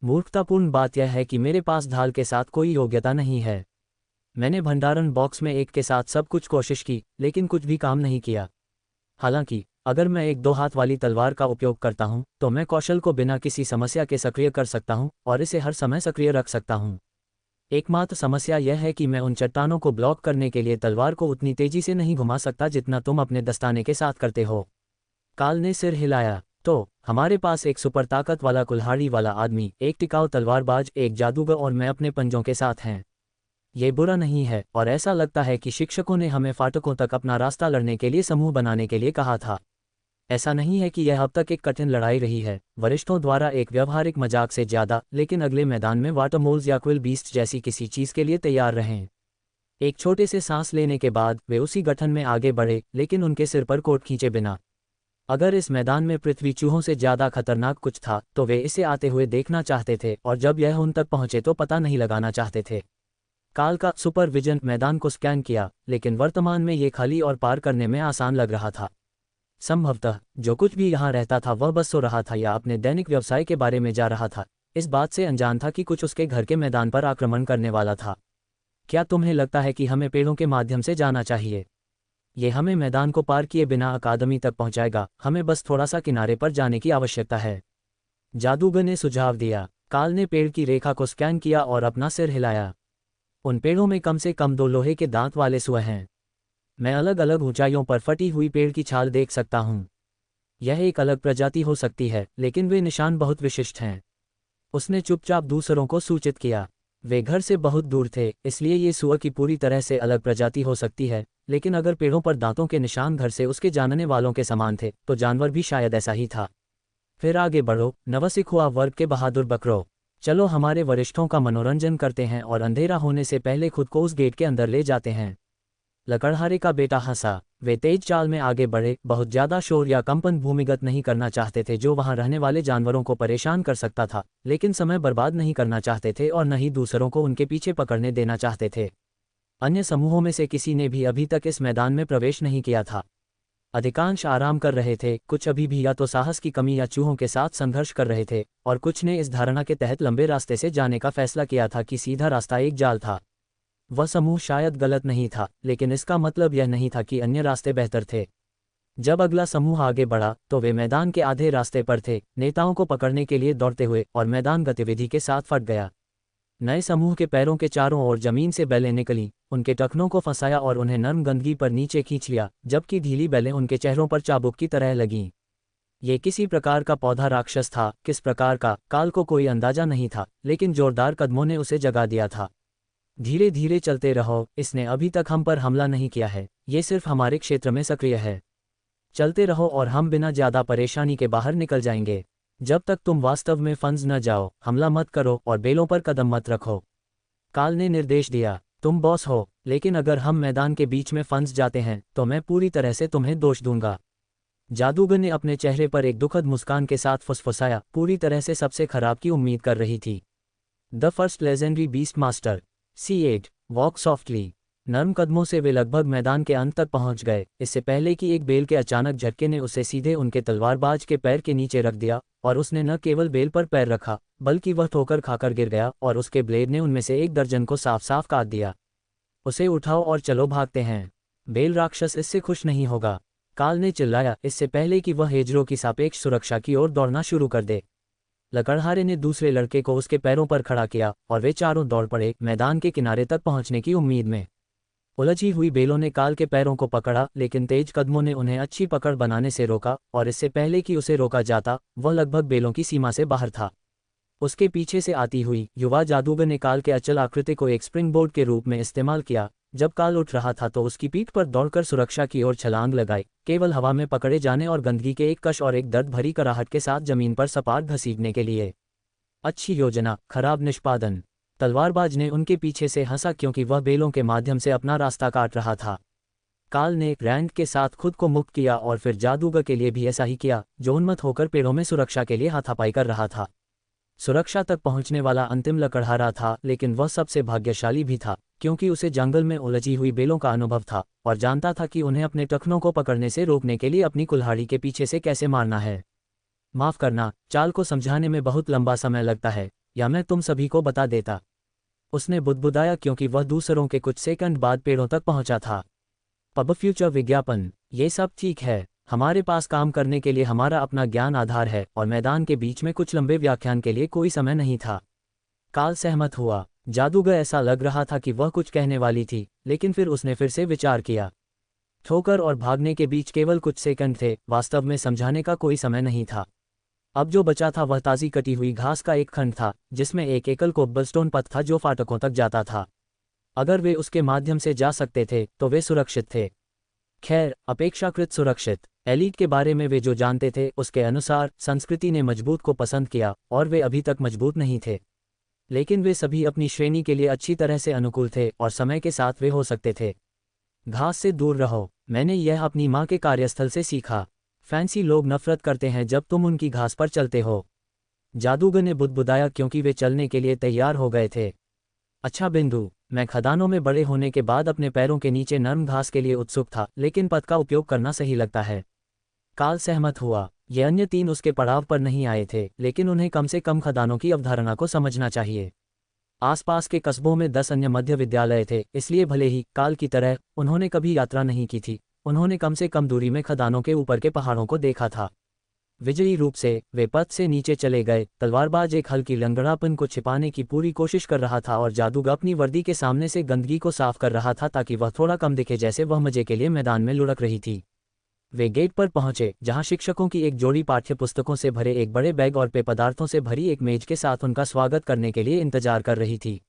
मूर्खतापूर्ण बात यह है कि मेरे पास ढाल के साथ कोई योग्यता नहीं है। मैंने भंडारण बॉक्स में एक के साथ सब कुछ कोशिश की, लेकिन कुछ भी काम नहीं किया। हालांकि अगर मैं एक 2 हाथ वाली तलवार का उपयोग करता हूं तो मैं कौशल को बिना किसी समस्या के सक्रिय कर सकता हूं और इसे हर समय सक्रिय रख सकता हूं। एकमात्र समस्या यह है कि मैं उन चट्टानों को ब्लॉक करने के लिए तलवार को उतनी तेजी से नहीं घुमा सकता जितना तुम अपने दस्ताने के साथ करते हो। काल ने सिर हिलाया। तो हमारे पास एक सुपर ताकत वाला कुल्हाड़ी वाला आदमी, एक टिकाऊ तलवारबाज, एक जादूगर और मैं अपने पंजों के साथ हैं। ये बुरा नहीं है और ऐसा लगता है कि शिक्षकों ने हमें फाटकों तक अपना रास्ता लड़ने के लिए समूह बनाने के लिए कहा था। ऐसा नहीं है कि यह अब तक एक कठिन लड़ाई रही है, वरिष्ठों द्वारा एक व्यवहारिक मजाक से ज्यादा, लेकिन अगले मैदान में वाटरमोल्स या क्विल बीस्ट जैसी किसी चीज के लिए तैयार रहें। एक छोटे से सांस लेने के बाद वे उसी गठन में आगे बढ़े, लेकिन उनके सिर पर कोट खींचे बिना। अगर इस मैदान में पृथ्वी चूहों से ज्यादा खतरनाक कुछ था तो वे इसे आते हुए देखना चाहते थे, और जब यह उन तक पहुंचे तो पता नहीं लगाना चाहते थे। काल का सुपर विजन मैदान को स्कैन किया, लेकिन वर्तमान में ये खाली और पार करने में आसान लग रहा था। संभवतः जो कुछ भी यहाँ रहता था वह बस सो रहा था या अपने दैनिक व्यवसाय के बारे में जा रहा था, इस बात से अनजान था कि कुछ उसके घर के मैदान पर आक्रमण करने वाला था। क्या तुम्हें लगता है कि हमें पेड़ों के माध्यम से जाना चाहिए? ये हमें मैदान को पार किए बिना अकादमी तक पहुंचाएगा। हमें बस थोड़ा सा किनारे पर जाने की आवश्यकता है, जादूगर ने सुझाव दिया। काल ने पेड़ की रेखा को स्कैन किया और अपना सिर हिलाया। उन पेड़ों में कम से कम 2 लोहे के दांत वाले सुअ हैं। मैं अलग अलग ऊंचाइयों पर फटी हुई पेड़ की छाल देख सकता हूं। यह एक अलग प्रजाति हो सकती है, लेकिन वे निशान बहुत विशिष्ट हैं। उसने चुपचाप दूसरों को सूचित किया। वे घर से बहुत दूर थे, इसलिए ये सुअर की पूरी तरह से अलग प्रजाति हो सकती है, लेकिन अगर पेड़ों पर दांतों के निशान घर से उसके जानने वालों के समान थे तो जानवर भी शायद ऐसा ही था। फिर आगे बढ़ो, नवसिखुआ वर्ग के बहादुर बकरों। चलो हमारे वरिष्ठों का मनोरंजन करते हैं और अंधेरा होने से पहले खुद को उस गेट के अंदर ले जाते हैं। लकड़हारे का बेटा हंसा। वे तेज चाल में आगे बढ़े, बहुत ज्यादा शोर या कंपन भूमिगत नहीं करना चाहते थे जो वहां रहने वाले जानवरों को परेशान कर सकता था, लेकिन समय बर्बाद नहीं करना चाहते थे और न ही दूसरों को उनके पीछे पकड़ने देना चाहते थे। अन्य समूहों में से किसी ने भी अभी तक इस मैदान में प्रवेश नहीं किया था। अधिकांश आराम कर रहे थे, कुछ अभी भी या तो साहस की कमी या चूहों के साथ संघर्ष कर रहे थे, और कुछ ने इस धारणा के तहत लंबे रास्ते से जाने का फैसला किया था कि सीधा रास्ता एक जाल था। वह समूह शायद गलत नहीं था, लेकिन इसका मतलब यह नहीं था कि अन्य रास्ते बेहतर थे। जब अगला समूह आगे बढ़ा तो वे मैदान के आधे रास्ते पर थे, नेताओं को पकड़ने के लिए दौड़ते हुए, और मैदान गतिविधि के साथ फट गया। नए समूह के पैरों के चारों ओर जमीन से बैलें निकलीं, उनके टखनों को फंसाया और उन्हें नर्म गंदगी पर नीचे खींच लिया, जबकि ढीली बैलें उनके चेहरों पर चाबुक की तरह लगीं। ये किसी प्रकार का पौधा राक्षस था, किस प्रकार का, काल को कोई अंदाजा नहीं था, लेकिन जोरदार कदमों ने उसे जगा दिया था। धीरे धीरे चलते रहो, इसने अभी तक हम पर हमला नहीं किया है, ये सिर्फ हमारे क्षेत्र में सक्रिय है। चलते रहो और हम बिना ज्यादा परेशानी के बाहर निकल जाएंगे। जब तक तुम वास्तव में फंस न जाओ, हमला मत करो और बेलों पर कदम मत रखो। काल ने निर्देश दिया। तुम बॉस हो, लेकिन अगर हम मैदान के बीच में फंस जाते हैं तो मैं पूरी तरह से तुम्हें दोष दूंगा। जादूगर ने अपने चेहरे पर एक दुखद मुस्कान के साथ फुसफुसाया, पूरी तरह से सबसे खराब की उम्मीद कर रही थी। The first legendary beast master C8 walk softly. नर्म कदमों से वे लगभग मैदान के अंत तक पहुंच गए, इससे पहले कि एक बेल के अचानक झटके ने उसे सीधे उनके तलवारबाज के पैर के नीचे रख दिया, और उसने न केवल बेल पर पैर रखा बल्कि वह ठोकर खाकर गिर गया और उसके ब्लेड ने उनमें से एक दर्जन को साफ साफ काट दिया। उसे उठाओ और चलो, भागते हैं। बेल राक्षस इससे खुश नहीं होगा, काल ने चिल्लाया, इससे पहले कि वह हेजरो की सापेक्ष सुरक्षा की ओर दौड़ना शुरू कर दे। लकड़हारे ने दूसरे लड़के को उसके पैरों पर खड़ा किया और वे चारों दौड़ पड़े, मैदान के किनारे तक पहुंचने की उम्मीद में। उलझी हुई बेलों ने काल के पैरों को पकड़ा, लेकिन तेज कदमों ने उन्हें अच्छी पकड़ बनाने से रोका, और इससे पहले कि उसे रोका जाता वह लगभग बेलों की सीमा से बाहर था। उसके पीछे से आती हुई युवा जादूगर ने काल के अचल आकृति को एक स्प्रिंगबोर्ड के रूप में इस्तेमाल किया। जब काल उठ रहा था तो उसकी पीठ पर दौड़कर सुरक्षा की ओर छलांग लगाई, केवल हवा में पकड़े जाने और गंदगी के एक कश और एक दर्द भरी कराहट के साथ जमीन पर सपाट घसीटने के लिए। अच्छी योजना, खराब निष्पादन। तलवारबाज ने उनके पीछे से हंसा, क्योंकि वह बेलों के माध्यम से अपना रास्ता काट रहा था। काल ने रैंक के साथ खुद को मुक्त किया और फिर जादूगर के लिए भी ऐसा ही किया, जो उन्मत्त होकर पेड़ों में सुरक्षा के लिए हाथापाई कर रहा था। सुरक्षा तक पहुंचने वाला अंतिम लकड़हारा था, लेकिन वह सबसे भाग्यशाली भी था, क्योंकि उसे जंगल में उलझी हुई बेलों का अनुभव था और जानता था कि उन्हें अपने टखनों को पकड़ने से रोकने के लिए अपनी कुल्हाड़ी के पीछे से कैसे मारना है। माफ करना, चाल को समझाने में बहुत लंबा समय लगता है, या मैं तुम सभी को बता देता। उसने बुदबुदाया, क्योंकि वह दूसरों के कुछ सेकंड बाद पेड़ों तक पहुंचा था। पब फ्यूचर विज्ञापन। ये सब ठीक है, हमारे पास काम करने के लिए हमारा अपना ज्ञान आधार है और मैदान के बीच में कुछ लंबे व्याख्यान के लिए कोई समय नहीं था। काल सहमत हुआ। जादूगर ऐसा लग रहा था कि वह कुछ कहने वाली थी, लेकिन फिर उसने फिर से विचार किया। ठोकर और भागने के बीच केवल कुछ सेकंड थे, वास्तव में समझाने का कोई समय नहीं था। अब जो बचा था वह ताज़ी कटी हुई घास का एक खंड था, जिसमें एक एकल कोबलस्टोन पथ था जो फाटकों तक जाता था। अगर वे उसके माध्यम से जा सकते थे तो वे सुरक्षित थे। खैर, अपेक्षाकृत सुरक्षित। एलीट के बारे में वे जो जानते थे उसके अनुसार संस्कृति ने मजबूत को पसंद किया, और वे अभी तक मजबूत नहीं थे, लेकिन वे सभी अपनी श्रेणी के लिए अच्छी तरह से अनुकूल थे और समय के साथ वे हो सकते थे। घास से दूर रहो, मैंने यह अपनी माँ के कार्यस्थल से सीखा। फैंसी लोग नफरत करते हैं जब तुम उनकी घास पर चलते हो। जादूगर ने बुदबुदाया, क्योंकि वे चलने के लिए तैयार हो गए थे। अच्छा बिंदु, मैं खदानों में बड़े होने के बाद अपने पैरों के नीचे नर्म घास के लिए उत्सुक था, लेकिन पथ का उपयोग करना सही लगता है। काल सहमत हुआ। ये अन्य तीन उसके पड़ाव पर नहीं आए थे, लेकिन उन्हें कम से कम खदानों की अवधारणा को समझना चाहिए। आसपास के कस्बों में 10 अन्य मध्य विद्यालय थे, इसलिए भले ही काल की तरह उन्होंने कभी यात्रा नहीं की थी, उन्होंने कम से कम दूरी में खदानों के ऊपर के पहाड़ों को देखा था। विजयी रूप से वे पथ से नीचे चले गए। तलवारबाज एक हल्की लंगड़ापन को छिपाने की पूरी कोशिश कर रहा था और जादूगर अपनी वर्दी के सामने से गंदगी को साफ कर रहा था ताकि वह थोड़ा कम दिखे, जैसे वह मजे के लिए मैदान में लुढ़क रही थी। वे गेट पर पहुंचे, जहां शिक्षकों की एक जोड़ी पाठ्य पुस्तकों से भरे एक बड़े बैग और पेय पदार्थों से भरी एक मेज के साथ उनका स्वागत करने के लिए इंतजार कर रही थी।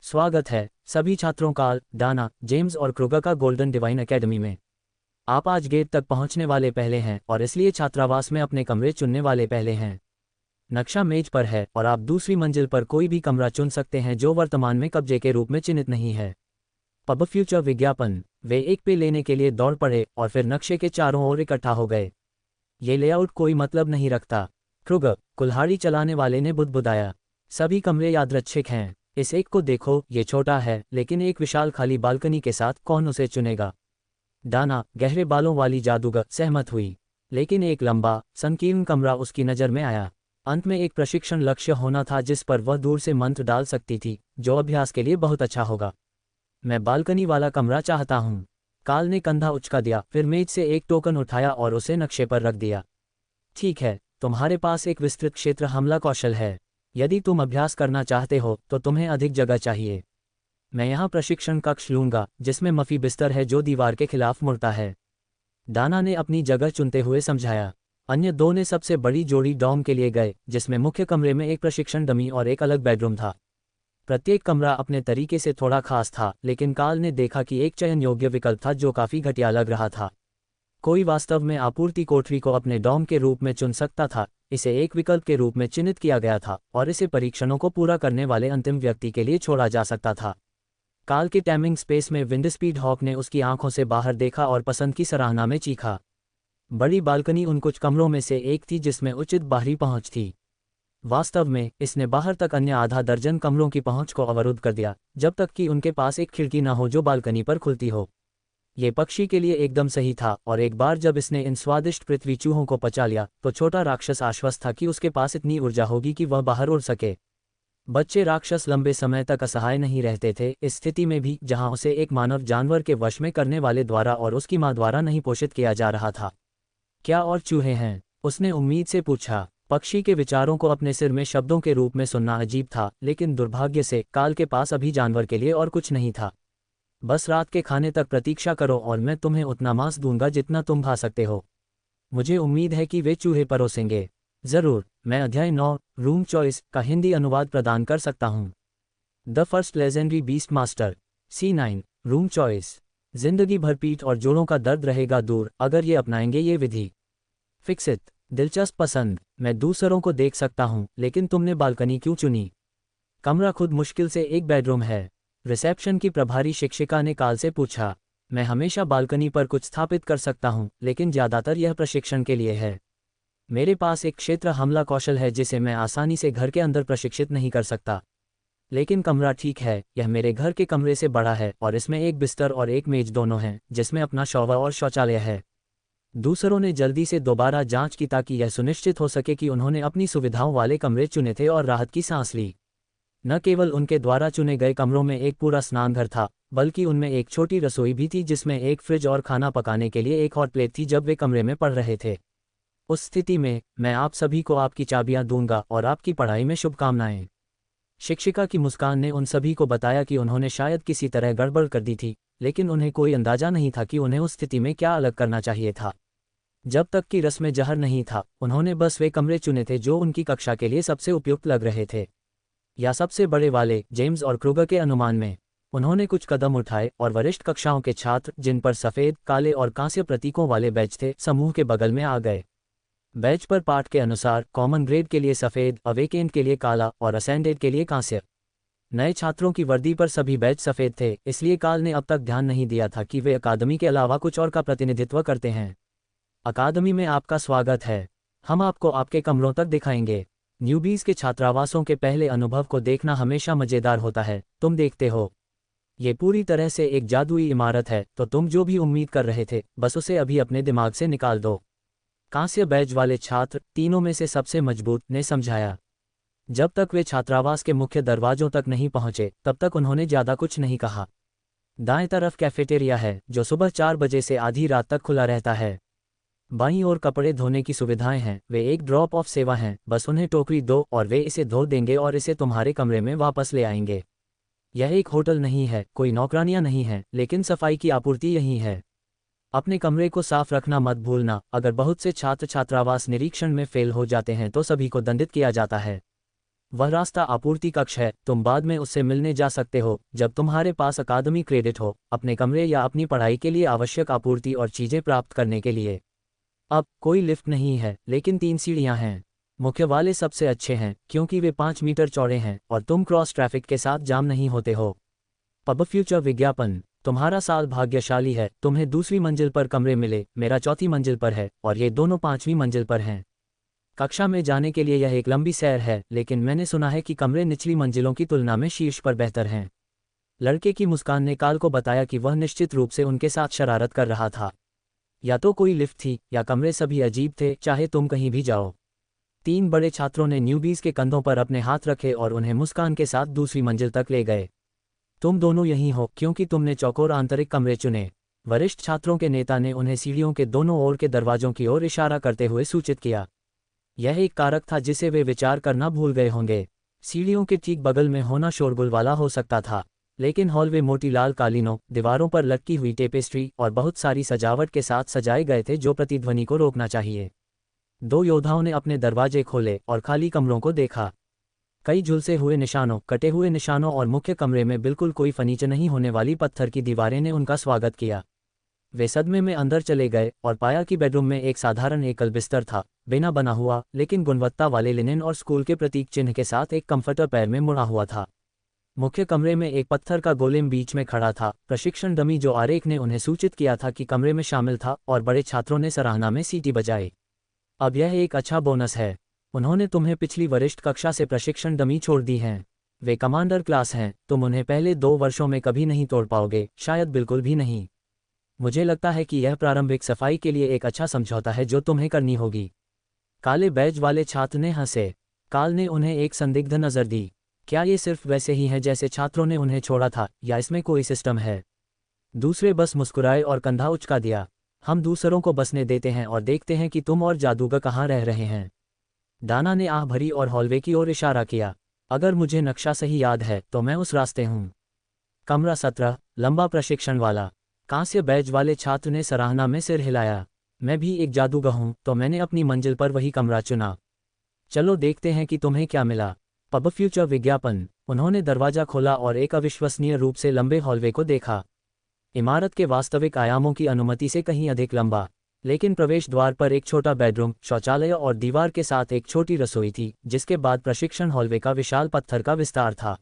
स्वागत है सभी छात्रों काल, डाना, जेम्स और क्रूगर का गोल्डन डिवाइन एकेडमी में। आप आज गेट तक पहुंचने वाले पहले हैं और इसलिए छात्रावास में अपने कमरे चुनने वाले पहले हैं। नक्शा मेज पर है और आप दूसरी मंजिल पर कोई भी कमरा चुन सकते हैं जो वर्तमान में कब्जे के रूप में चिन्हित नहीं है। पब फ्यूचर विज्ञापन। वे एक पे लेने के लिए दौड़ पड़े और फिर नक्शे के चारों ओर इकट्ठा हो गए। ये लेआउट कोई मतलब नहीं रखता, क्रूगर, कुल्हाड़ी चलाने वाले ने बुदबुदाया। सभी कमरे यादृच्छिक हैं। इस एक को देखो, ये छोटा है लेकिन एक विशाल खाली बालकनी के साथ कौन उसे चुनेगा। डाना, गहरे बालों वाली जादूगर, सहमत हुई, लेकिन एक लंबा संकीर्ण कमरा उसकी नज़र में आया। अंत में एक प्रशिक्षण लक्ष्य होना था जिस पर वह दूर से मंत्र डाल सकती थी, जो अभ्यास के लिए बहुत अच्छा होगा। मैं बालकनी वाला कमरा चाहता हूँ। काल ने कंधा उचका दिया, फिर मेज से एक टोकन उठाया और उसे नक्शे पर रख दिया। ठीक है, तुम्हारे पास एक विस्तृत क्षेत्र हमला कौशल है। यदि तुम अभ्यास करना चाहते हो तो तुम्हें अधिक जगह चाहिए। मैं यहाँ प्रशिक्षण कक्ष लूंगा जिसमें मफी बिस्तर है जो दीवार के खिलाफ मुड़ता है। डाना ने अपनी जगह चुनते हुए समझाया। अन्य दो ने सबसे बड़ी जोड़ी डॉम के लिए गए, जिसमें मुख्य कमरे में एक प्रशिक्षण डमी और एक अलग बेडरूम था। प्रत्येक कमरा अपने तरीके से थोड़ा खास था, लेकिन काल ने देखा कि एक चयन योग्य विकल्प था जो काफी घटिया लग रहा था। कोई वास्तव में आपूर्ति कोठरी को अपने डॉम के रूप में चुन सकता था, इसे एक विकल्प के रूप में चिन्हित किया गया था और इसे परीक्षणों को पूरा करने वाले अंतिम व्यक्ति के लिए छोड़ा जा सकता था। काल के टाइमिंग स्पेस में विंडस्पीड हॉक ने उसकी आंखों से बाहर देखा और पसंद की सराहना में चीखा। बड़ी बालकनी उन कुछ कमरों में से एक थी जिसमें उचित बाहरी पहुंच थी। वास्तव में इसने बाहर तक अन्य आधा दर्जन कमरों की पहुंच को अवरुद्ध कर दिया, जब तक कि उनके पास एक खिड़की न हो जो बालकनी पर खुलती हो। ये पक्षी के लिए एकदम सही था, और एक बार जब इसने इन स्वादिष्ट पृथ्वी चूहों को पचा लिया तो छोटा राक्षस आश्वस्त था कि उसके पास इतनी ऊर्जा होगी कि वह बाहर उड़ सके। बच्चे राक्षस लंबे समय तक असहाय नहीं रहते थे, इस स्थिति में भी जहां उसे एक मानव जानवर के वश में करने वाले द्वारा और उसकी मां द्वारा नहीं पोषित किया जा रहा था। क्या और चूहे हैं? उसने उम्मीद से पूछा। पक्षी के विचारों को अपने सिर में शब्दों के रूप में सुनना अजीब था, लेकिन दुर्भाग्य से काल के पास अभी जानवर के लिए और कुछ नहीं था। बस रात के खाने तक प्रतीक्षा करो और मैं तुम्हें उतना मांस दूंगा जितना तुम खा सकते हो। मुझे उम्मीद है कि वे चूहे परोसेंगे। जरूर, मैं अध्याय 9 रूम चॉइस का हिंदी अनुवाद प्रदान कर सकता हूँ। The first legendary beast master C9 room choice. जिंदगी भर पीठ और जोड़ों का दर्द रहेगा दूर अगर ये अपनाएंगे ये विधि। फिक्सित। दिलचस्प पसंद। मैं दूसरों को देख सकता हूँ, लेकिन तुमने बालकनी क्यों चुनी? कमरा खुद मुश्किल से एक बेडरूम है। रिसेप्शन की प्रभारी शिक्षिका ने काल से पूछा। मैं हमेशा बालकनी पर कुछ स्थापित कर सकता हूँ, लेकिन ज़्यादातर यह प्रशिक्षण के लिए है। मेरे पास एक क्षेत्र हमला कौशल है जिसे मैं आसानी से घर के अंदर प्रशिक्षित नहीं कर सकता। लेकिन कमरा ठीक है, यह मेरे घर के कमरे से बड़ा है और इसमें एक बिस्तर और एक मेज दोनों हैं, जिसमें अपना शौवर और शौचालय है। दूसरों ने जल्दी से दोबारा जांच की ताकि यह सुनिश्चित हो सके कि उन्होंने अपनी सुविधाओं वाले कमरे चुने थे और राहत की सांस ली। न केवल उनके द्वारा चुने गए कमरों में एक पूरा स्नानघर था, बल्कि उनमें एक छोटी रसोई भी थी जिसमें एक फ्रिज और खाना पकाने के लिए एक हॉट प्लेट थी जब वे कमरे में पढ़ रहे थे। उस स्थिति में मैं आप सभी को आपकी चाबियां दूंगा और आपकी पढ़ाई में शुभकामनाएं। शिक्षिका की मुस्कान ने उन सभी को बताया कि उन्होंने शायद किसी तरह गड़बड़ कर दी थी, लेकिन उन्हें कोई अंदाजा नहीं था कि उन्हें उस स्थिति में क्या अलग करना चाहिए था। जब तक कि रस में जहर नहीं था, उन्होंने बस वे कमरे चुने थे जो उनकी कक्षा के लिए सबसे उपयुक्त लग रहे थे, या सबसे बड़े वाले। जेम्स और क्रूगर के अनुमान में उन्होंने कुछ कदम उठाए और वरिष्ठ कक्षाओं के छात्र, जिन पर सफ़ेद, काले और कांस्य प्रतीकों वाले बैज थे, समूह के बगल में आ गए। बैज पर पाठ के अनुसार कॉमन ग्रेड के लिए सफ़ेद, अवेकेंड के लिए काला और असेंडेड के लिए कांस्य। नए छात्रों की वर्दी पर सभी बैज सफ़ेद थे, इसलिए काल ने अब तक ध्यान नहीं दिया था कि वे अकादमी के अलावा कुछ और का प्रतिनिधित्व करते हैं। अकादमी में आपका स्वागत है। हम आपको आपके कमरों तक दिखाएंगे। न्यूबीज के छात्रावासों के पहले अनुभव को देखना हमेशा मज़ेदार होता है। तुम देखते हो, ये पूरी तरह से एक जादुई इमारत है, तो तुम जो भी उम्मीद कर रहे थे, बस उसे अभी अपने दिमाग से निकाल दो। कांस्य बैज वाले छात्र, तीनों में से सबसे मजबूत, ने समझाया। जब तक वे छात्रावास के मुख्य दरवाजों तक नहीं पहुंचे, तब तक उन्होंने ज़्यादा कुछ नहीं कहा। दाएं तरफ कैफेटेरिया है, जो सुबह 4 बजे से आधी रात तक खुला रहता है। बाईं ओर कपड़े धोने की सुविधाएं हैं, वे एक ड्रॉप ऑफ सेवा हैं, बस उन्हें टोकरी दो और वे इसे धो देंगे और इसे तुम्हारे कमरे में वापस ले आएंगे। यह एक होटल नहीं है, कोई नौकरानियां नहीं हैं, लेकिन सफाई की आपूर्ति यही है। अपने कमरे को साफ रखना मत भूलना। अगर बहुत से छात्र छात्रावास निरीक्षण में फेल हो जाते हैं तो सभी को दंडित किया जाता है। वह रास्ता आपूर्ति कक्ष है, तुम बाद में उससे मिलने जा सकते हो जब तुम्हारे पास अकादमी क्रेडिट हो, अपने कमरे या अपनी पढ़ाई के लिए आवश्यक आपूर्ति और चीज़ें प्राप्त करने के लिए। अब कोई लिफ्ट नहीं है, लेकिन 3 सीढ़ियां हैं। मुख्य वाले सबसे अच्छे हैं क्योंकि वे 5 मीटर चौड़े हैं और तुम क्रॉस ट्रैफिक के साथ जाम नहीं होते हो। पब फ्यूचर विज्ञापन। तुम्हारा साल भाग्यशाली है, तुम्हें दूसरी मंजिल पर कमरे मिले। मेरा चौथी मंजिल पर है और ये दोनों 5वीं मंजिल पर हैं। कक्षा में जाने के लिए यह एक लंबी सैर है, लेकिन मैंने सुना है कि कमरे निचली मंजिलों की तुलना में शीर्ष पर बेहतर हैं। लड़के की मुस्कान ने काल को बताया कि वह निश्चित रूप से उनके साथ शरारत कर रहा था। या तो कोई लिफ्ट थी या कमरे सभी अजीब थे, चाहे तुम कहीं भी जाओ। 3 बड़े छात्रों ने न्यूबीज के कंधों पर अपने हाथ रखे और उन्हें मुस्कान के साथ दूसरी मंजिल तक ले गए। तुम दोनों यहीं हो क्योंकि तुमने चौकोर आंतरिक कमरे चुने। वरिष्ठ छात्रों के नेता ने उन्हें सीढ़ियों के दोनों ओर के दरवाजों की ओर इशारा करते हुए सूचित किया। यह एक कारक था जिसे वे विचार करना भूल गए होंगे। सीढ़ियों के ठीक बगल में होना शोरगुल वाला हो सकता था, लेकिन हॉलवे मोटी लाल कालीनों, दीवारों पर लटकी हुई टेपेस्ट्री और बहुत सारी सजावट के साथ सजाए गए थे जो प्रतिध्वनि को रोकना चाहिए। 2 योद्धाओं ने अपने दरवाजे खोले और खाली कमरों को देखा। कई झुलसे हुए निशानों, कटे हुए निशानों और मुख्य कमरे में बिल्कुल कोई फर्नीचर नहीं होने वाली पत्थर की दीवारें ने उनका स्वागत किया। वे सदमे में अंदर चले गए और पाया कि बेडरूम में एक साधारण एकल बिस्तर था, बिना बना हुआ लेकिन गुणवत्ता वाले लिनेन और स्कूल के प्रतीक चिन्ह के साथ एक कंफर्टर पैर में मुड़ा हुआ था। मुख्य कमरे में एक पत्थर का गोलेम बीच में खड़ा था, प्रशिक्षण डमी जो आरेख ने उन्हें सूचित किया था कि कमरे में शामिल था, और बड़े छात्रों ने सराहना में सीटी बजाई। अब यह एक अच्छा बोनस है। उन्होंने तुम्हें पिछली वरिष्ठ कक्षा से प्रशिक्षण डमी छोड़ दी हैं। वे कमांडर क्लास हैं, तुम उन्हें पहले 2 वर्षों में कभी नहीं तोड़ पाओगे, शायद बिल्कुल भी नहीं। मुझे लगता है कि यह प्रारंभिक सफाई के लिए एक अच्छा समझौता है जो तुम्हें करनी होगी। काले बैज वाले छात्र ने हंसे। काल ने उन्हें एक संदिग्ध नज़र दी। क्या ये सिर्फ वैसे ही है जैसे छात्रों ने उन्हें छोड़ा था, या इसमें कोई सिस्टम है? दूसरे बस मुस्कुराए और कंधा उचका दिया। हम दूसरों को बसने देते हैं और देखते हैं कि तुम और जादूगर कहाँ रह रहे हैं। डाना ने आह भरी और हॉलवे की ओर इशारा किया। अगर मुझे नक्शा सही याद है तो मैं उस रास्ते हूँ। कमरा 17, लंबा प्रशिक्षण वाला। कांस्य बैज वाले छात्र ने सराहना में सिर हिलाया। मैं भी एक जादूगर हूँ, तो मैंने अपनी मंजिल पर वही कमरा चुना। चलो देखते हैं कि तुम्हें क्या मिला। पब फ्यूचर विज्ञापन। उन्होंने दरवाजा खोला और एक अविश्वसनीय रूप से लंबे हॉलवे को देखा। इमारत के वास्तविक आयामों की अनुमति से कहीं अधिक लंबा, लेकिन प्रवेश द्वार पर एक छोटा बेडरूम, शौचालय और दीवार के साथ एक छोटी रसोई थी, जिसके बाद प्रशिक्षण हॉलवे का विशाल पत्थर का विस्तार था।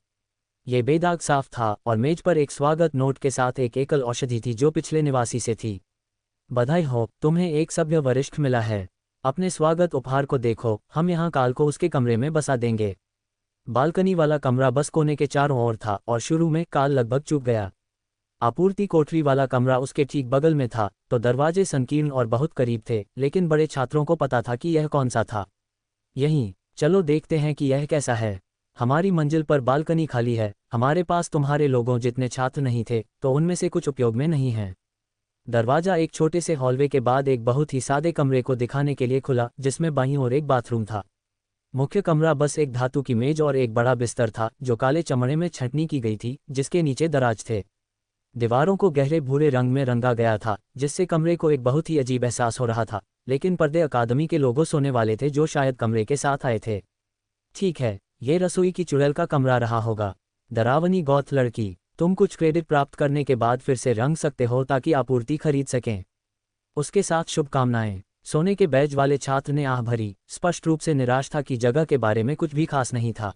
ये बेदाग साफ था और मेज पर एक स्वागत नोट के साथ एक एकल औषधि थी जो पिछले निवासी से थी। बधाई हो, तुम्हें एक सभ्य वरिष्ठ मिला है। अपने स्वागत उपहार को देखो, हम यहाँ काल को उसके कमरे में बसा देंगे। बालकनी वाला कमरा बस कोने के चारों ओर था और शुरू में काल लगभग चूक गया। आपूर्ति कोठरी वाला कमरा उसके ठीक बगल में था, तो दरवाजे संकीर्ण और बहुत करीब थे, लेकिन बड़े छात्रों को पता था कि यह कौन सा था। यहीं, चलो देखते हैं कि यह कैसा है। हमारी मंजिल पर बालकनी खाली है। हमारे पास तुम्हारे लोगों जितने छात्र नहीं थे, तो उनमें से कुछ उपयोग में नहीं हैं। दरवाजा एक छोटे से हॉलवे के बाद एक बहुत ही सादे कमरे को दिखाने के लिए खुला, जिसमें बाईं ओर एक बाथरूम था। मुख्य कमरा बस एक धातु की मेज और एक बड़ा बिस्तर था जो काले चमड़े में छंटनी की गई थी, जिसके नीचे दराज थे। दीवारों को गहरे भूरे रंग में रंगा गया था, जिससे कमरे को एक बहुत ही अजीब एहसास हो रहा था, लेकिन पर्दे अकादमी के लोगों सोने वाले थे जो शायद कमरे के साथ आए थे। ठीक है, ये रसोई की चुड़ैल का कमरा रहा होगा। डरावनी गौथ लड़की, तुम कुछ क्रेडिट प्राप्त करने के बाद फिर से रंग सकते हो ताकि आपूर्ति खरीद सकें। उसके साथ शुभकामनाएं। सोने के बैज वाले छात्र ने आह भरी, स्पष्ट रूप से निराश था कि जगह के बारे में कुछ भी खास नहीं था,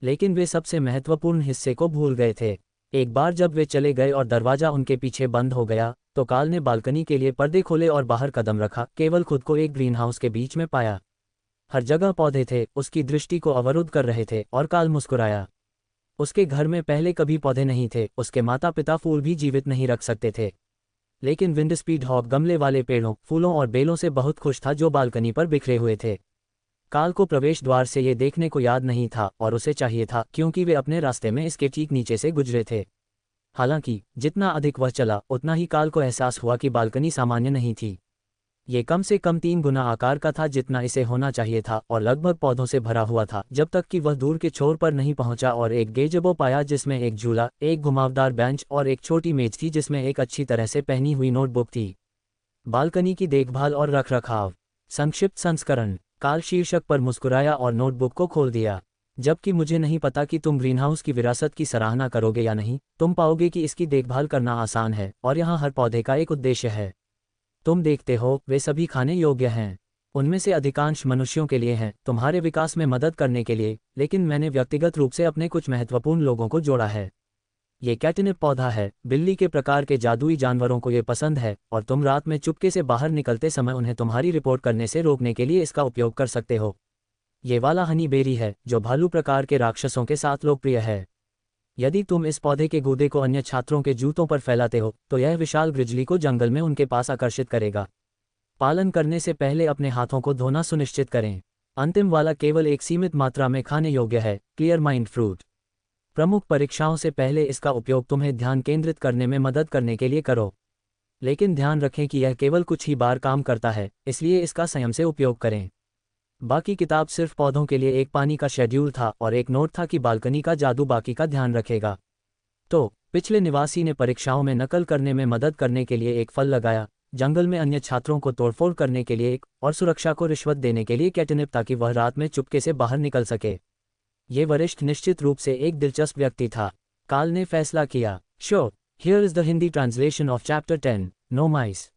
लेकिन वे सबसे महत्वपूर्ण हिस्से को भूल गए थे। एक बार जब वे चले गए और दरवाजा उनके पीछे बंद हो गया, तो काल ने बालकनी के लिए पर्दे खोले और बाहर कदम रखा, केवल खुद को एक ग्रीनहाउस के बीच में पाया। हर जगह पौधे थे, उसकी दृष्टि को अवरुद्ध कर रहे थे, और काल मुस्कुराया। उसके घर में पहले कभी पौधे नहीं थे, उसके माता पिता फूल भी जीवित नहीं रख सकते थे, लेकिन विंडस्पीड हॉप गमले वाले पेड़ों, फूलों और बेलों से बहुत खुश था जो बालकनी पर बिखरे हुए थे। काल को प्रवेश द्वार से ये देखने को याद नहीं था, और उसे चाहिए था, क्योंकि वे अपने रास्ते में इसके ठीक नीचे से गुजरे थे। हालांकि जितना अधिक वह चला, उतना ही काल को एहसास हुआ कि बालकनी सामान्य नहीं थी। ये कम से कम 3 गुना आकार का था जितना इसे होना चाहिए था, और लगभग पौधों से भरा हुआ था, जब तक कि वह दूर के छोर पर नहीं पहुंचा और एक गेजबो पाया जिसमें एक झूला, एक घुमावदार बेंच और एक छोटी मेज थी जिसमें एक अच्छी तरह से पहनी हुई नोटबुक थी। बालकनी की देखभाल और रखरखाव। संक्षिप्त संस्करण। काल शीर्षक पर मुस्कुराया और नोटबुक को खोल दिया। जबकि मुझे नहीं पता कि तुम ग्रीनहाउस की विरासत की सराहना करोगे या नहीं, तुम पाओगे कि इसकी देखभाल करना आसान है, और यहाँ हर पौधे का एक उद्देश्य है। तुम देखते हो, वे सभी खाने योग्य हैं। उनमें से अधिकांश मनुष्यों के लिए हैं, तुम्हारे विकास में मदद करने के लिए, लेकिन मैंने व्यक्तिगत रूप से अपने कुछ महत्वपूर्ण लोगों को जोड़ा है। ये कैटनिप पौधा है, बिल्ली के प्रकार के जादुई जानवरों को ये पसंद है, और तुम रात में चुपके से बाहर निकलते समय उन्हें तुम्हारी रिपोर्ट करने से रोकने के लिए इसका उपयोग कर सकते हो। ये वाला हनी बेरी है, जो भालू प्रकार के राक्षसों के साथ लोकप्रिय है। यदि तुम इस पौधे के गूदे को अन्य छात्रों के जूतों पर फैलाते हो, तो यह विशाल ग्रिजली को जंगल में उनके पास आकर्षित करेगा। पालन करने से पहले अपने हाथों को धोना सुनिश्चित करें। अंतिम वाला केवल एक सीमित मात्रा में खाने योग्य है, क्लियर माइंड फ्रूट। प्रमुख परीक्षाओं से पहले इसका उपयोग तुम्हें ध्यान केंद्रित करने में मदद करने के लिए करो, लेकिन ध्यान रखें कि यह केवल कुछ ही बार काम करता है, इसलिए इसका संयम से उपयोग करें। बाकी किताब सिर्फ पौधों के लिए एक पानी का शेड्यूल था, और एक नोट था कि बालकनी का जादू बाकी का ध्यान रखेगा। तो पिछले निवासी ने परीक्षाओं में नकल करने में मदद करने के लिए एक फल लगाया, जंगल में अन्य छात्रों को तोड़फोड़ करने के लिए एक, और सुरक्षा को रिश्वत देने के लिए कैटनिप ताकि वह रात में चुपके से बाहर निकल सके। ये वरिष्ठ निश्चित रूप से एक दिलचस्प व्यक्ति था, काल ने फैसला किया। Sure, here is the Hindi translation of chapter 10, no mice.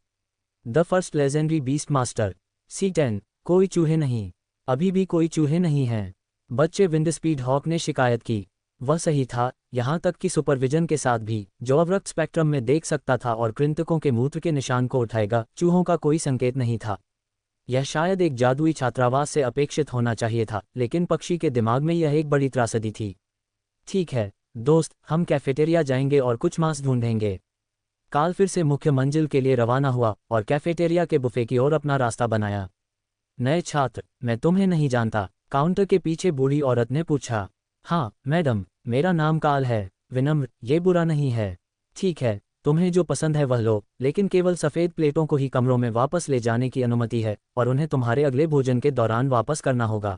The first legendary beast master. C10। कोई चूहे नहीं। अभी भी कोई चूहे नहीं हैं। बच्चे विंडस्पीड हॉक ने शिकायत की। वह सही था, यहाँ तक कि सुपरविजन के साथ भी, जो अवरक्त स्पेक्ट्रम में देख सकता था और कृंतकों के मूत्र के निशान को उठाएगा, चूहों का कोई संकेत नहीं था। यह शायद एक जादुई छात्रावास से अपेक्षित होना चाहिए था, लेकिन पक्षी के दिमाग में यह एक बड़ी त्रासदी थी। ठीक है दोस्त, हम कैफेटेरिया जाएंगे और कुछ मांस ढूंढेंगे। काल फिर से मुख्य मंजिल के लिए रवाना हुआ और कैफेटेरिया के बुफे की ओर अपना रास्ता बनाया। नए छात्र, मैं तुम्हें नहीं जानता, काउंटर के पीछे बूढ़ी औरत ने पूछा। हाँ मैडम, मेरा नाम काल है। विनम्र, ये बुरा नहीं है। ठीक है, तुम्हें जो पसंद है वह लो, लेकिन केवल सफ़ेद प्लेटों को ही कमरों में वापस ले जाने की अनुमति है और उन्हें तुम्हारे अगले भोजन के दौरान वापस करना होगा।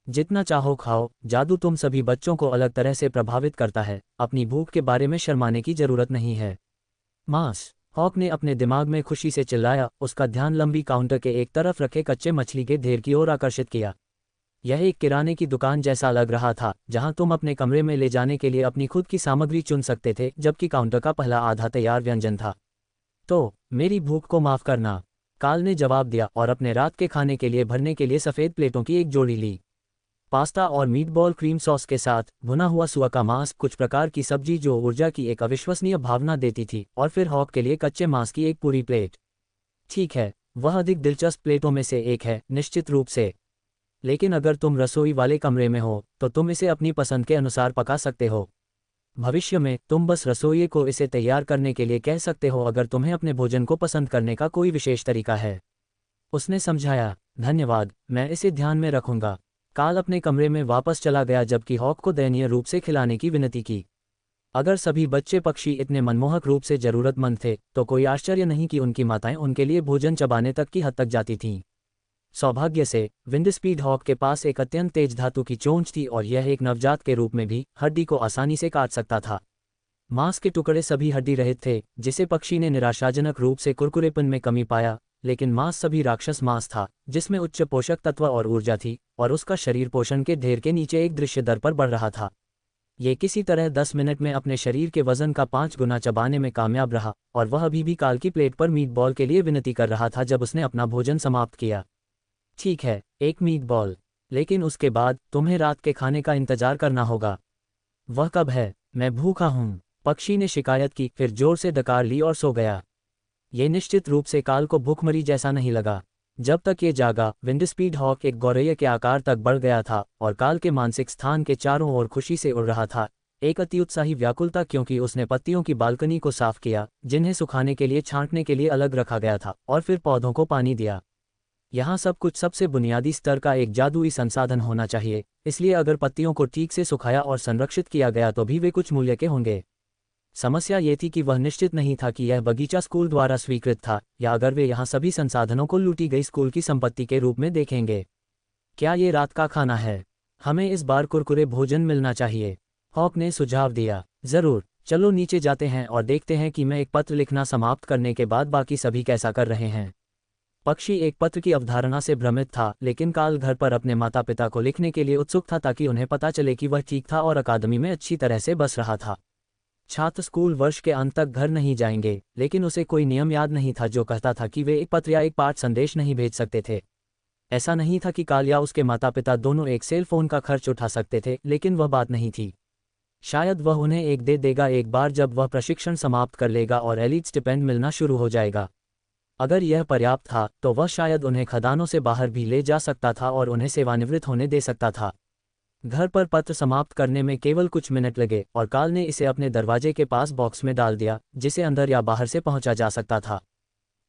जितना चाहो खाओ, जादू तुम सभी बच्चों को अलग तरह से प्रभावित करता है, अपनी भूख के बारे में शर्माने की जरूरत नहीं है। मांस, हॉक ने अपने दिमाग में खुशी से चिल्लाया, उसका ध्यान लंबी काउंटर के एक तरफ रखे कच्चे मछली के ढेर की ओर आकर्षित किया। यह एक किराने की दुकान जैसा लग रहा था, जहां तुम अपने कमरे में ले जाने के लिए अपनी खुद की सामग्री चुन सकते थे, जबकि काउंटर का पहला आधा तैयार व्यंजन था। तो मेरी भूख को माफ करना, काल ने जवाब दिया और अपने रात के खाने के लिए भरने के लिए सफ़ेद प्लेटों की एक जोड़ी ली। पास्ता और मीटबॉल क्रीम सॉस के साथ, भुना हुआ सुअर का मांस, कुछ प्रकार की सब्जी जो ऊर्जा की एक अविश्वसनीय भावना देती थी, और फिर हॉक के लिए कच्चे मांस की एक पूरी प्लेट। ठीक है, वह अधिक दिलचस्प प्लेटों में से एक है, निश्चित रूप से। लेकिन अगर तुम रसोई वाले कमरे में हो, तो तुम इसे अपनी पसंद के अनुसार पका सकते हो। भविष्य में तुम बस रसोइये को इसे तैयार करने के लिए कह सकते हो अगर तुम्हें अपने भोजन को पसंद करने का कोई विशेष तरीका है। उसने समझाया। धन्यवाद, मैं इसे ध्यान में रखूंगा। काल अपने कमरे में वापस चला गया जबकि हॉक को दयनीय रूप से खिलाने की विनती की। अगर सभी बच्चे पक्षी इतने मनमोहक रूप से जरूरतमंद थे, तो कोई आश्चर्य नहीं कि उनकी माताएं उनके लिए भोजन चबाने तक की हद तक जाती थीं। सौभाग्य से विंडस्पीड हॉक के पास एक अत्यंत तेज धातु की चोंच थी और यह एक नवजात के रूप में भी हड्डी को आसानी से काट सकता था। मांस के टुकड़े सभी हड्डी रहित थे, जिसे पक्षी ने निराशाजनक रूप से कुरकुरेपन में कमी पाया, लेकिन मांस सभी राक्षस मांस था, जिसमें उच्च पोषक तत्व और ऊर्जा थी, और उसका शरीर पोषण के ढेर के नीचे एक दृश्य दर पर बढ़ रहा था। ये किसी तरह 10 मिनट में अपने शरीर के वजन का 5 गुना चबाने में कामयाब रहा, और वह अभी भी काल की प्लेट पर मीटबॉल के लिए विनती कर रहा था जब उसने अपना भोजन समाप्त किया। ठीक है, एक मीटबॉल, लेकिन उसके बाद तुम्हें रात के खाने का इंतजार करना होगा। वह कब है? मैं भूखा हूँ, पक्षी ने शिकायत की, फिर जोर से डकार ली और सो गया। ये निश्चित रूप से काल को भूखमरी जैसा नहीं लगा। जब तक ये जागा, विंडस्पीड हॉक एक गौरैया के आकार तक बढ़ गया था और काल के मानसिक स्थान के चारों ओर खुशी से उड़ रहा था, एक अति उत्साही व्याकुलता, क्योंकि उसने पत्तियों की बालकनी को साफ किया, जिन्हें सुखाने के लिए छांटने के लिए अलग रखा गया था, और फिर पौधों को पानी दिया। यहाँ सब कुछ सबसे बुनियादी स्तर का एक जादुई संसाधन होना चाहिए, इसलिए अगर पत्तियों को ठीक से सुखाया और संरक्षित किया गया तो भी वे कुछ मूल्य के होंगे। समस्या ये थी कि वह निश्चित नहीं था कि यह बगीचा स्कूल द्वारा स्वीकृत था, या अगर वे यहाँ सभी संसाधनों को लूटी गई स्कूल की संपत्ति के रूप में देखेंगे। क्या ये रात का खाना है? हमें इस बार कुरकुरे भोजन मिलना चाहिए, हॉक ने सुझाव दिया। जरूर, चलो नीचे जाते हैं और देखते हैं कि मैं एक पत्र लिखना समाप्त करने के बाद बाकी सभी कैसा कर रहे हैं। पक्षी एक पत्र की अवधारणा से भ्रमित था, लेकिन काल घर पर अपने माता पिता को लिखने के लिए उत्सुक था ताकि उन्हें पता चले कि वह ठीक था और अकादमी में अच्छी तरह से बस रहा था। छात्र स्कूल वर्ष के अंत तक घर नहीं जाएंगे, लेकिन उसे कोई नियम याद नहीं था जो कहता था कि वे एक पत्र या एक पाठ संदेश नहीं भेज सकते थे। ऐसा नहीं था कि काल या उसके माता पिता दोनों एक सेल फोन का खर्च उठा सकते थे, लेकिन वह बात नहीं थी। शायद वह उन्हें एक दे देगा एक बार जब वह प्रशिक्षण समाप्त कर लेगा और एलीट स्टिपेंड मिलना शुरू हो जाएगा। अगर यह पर्याप्त था, तो वह शायद उन्हें खदानों से बाहर भी ले जा सकता था और उन्हें सेवानिवृत्त होने दे सकता था। घर पर पत्र समाप्त करने में केवल कुछ मिनट लगे और काल ने इसे अपने दरवाजे के पास बॉक्स में डाल दिया, जिसे अंदर या बाहर से पहुंचा जा सकता था।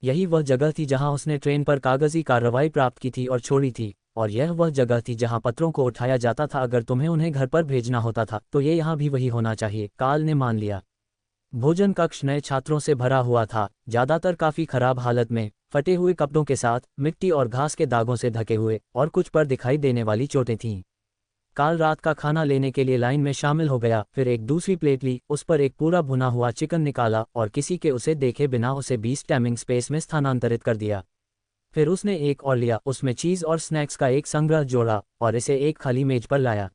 यही वह जगह थी जहां उसने ट्रेन पर कागजी कार्रवाई प्राप्त की थी और छोड़ी थी, और यह वह जगह थी जहां पत्रों को उठाया जाता था अगर तुम्हें उन्हें घर पर भेजना होता था, तो ये यहाँ भी वही होना चाहिए, काल ने मान लिया। भोजन कक्ष नए छात्रों से भरा हुआ था, ज्यादातर काफी खराब हालत में, फटे हुए कपड़ों के साथ, मिट्टी और घास के दागों से ढके हुए, और कुछ पर दिखाई देने वाली चोटें थीं। काल रात का खाना लेने के लिए लाइन में शामिल हो गया, फिर एक दूसरी प्लेट ली, उस पर एक पूरा भुना हुआ चिकन निकाला और किसी के उसे देखे बिना उसे 20 टाइमिंग स्पेस में स्थानांतरित कर दिया। फिर उसने एक और लिया, उसमें चीज़ और स्नैक्स का एक संग्रह जोड़ा और इसे एक खाली मेज पर लाया।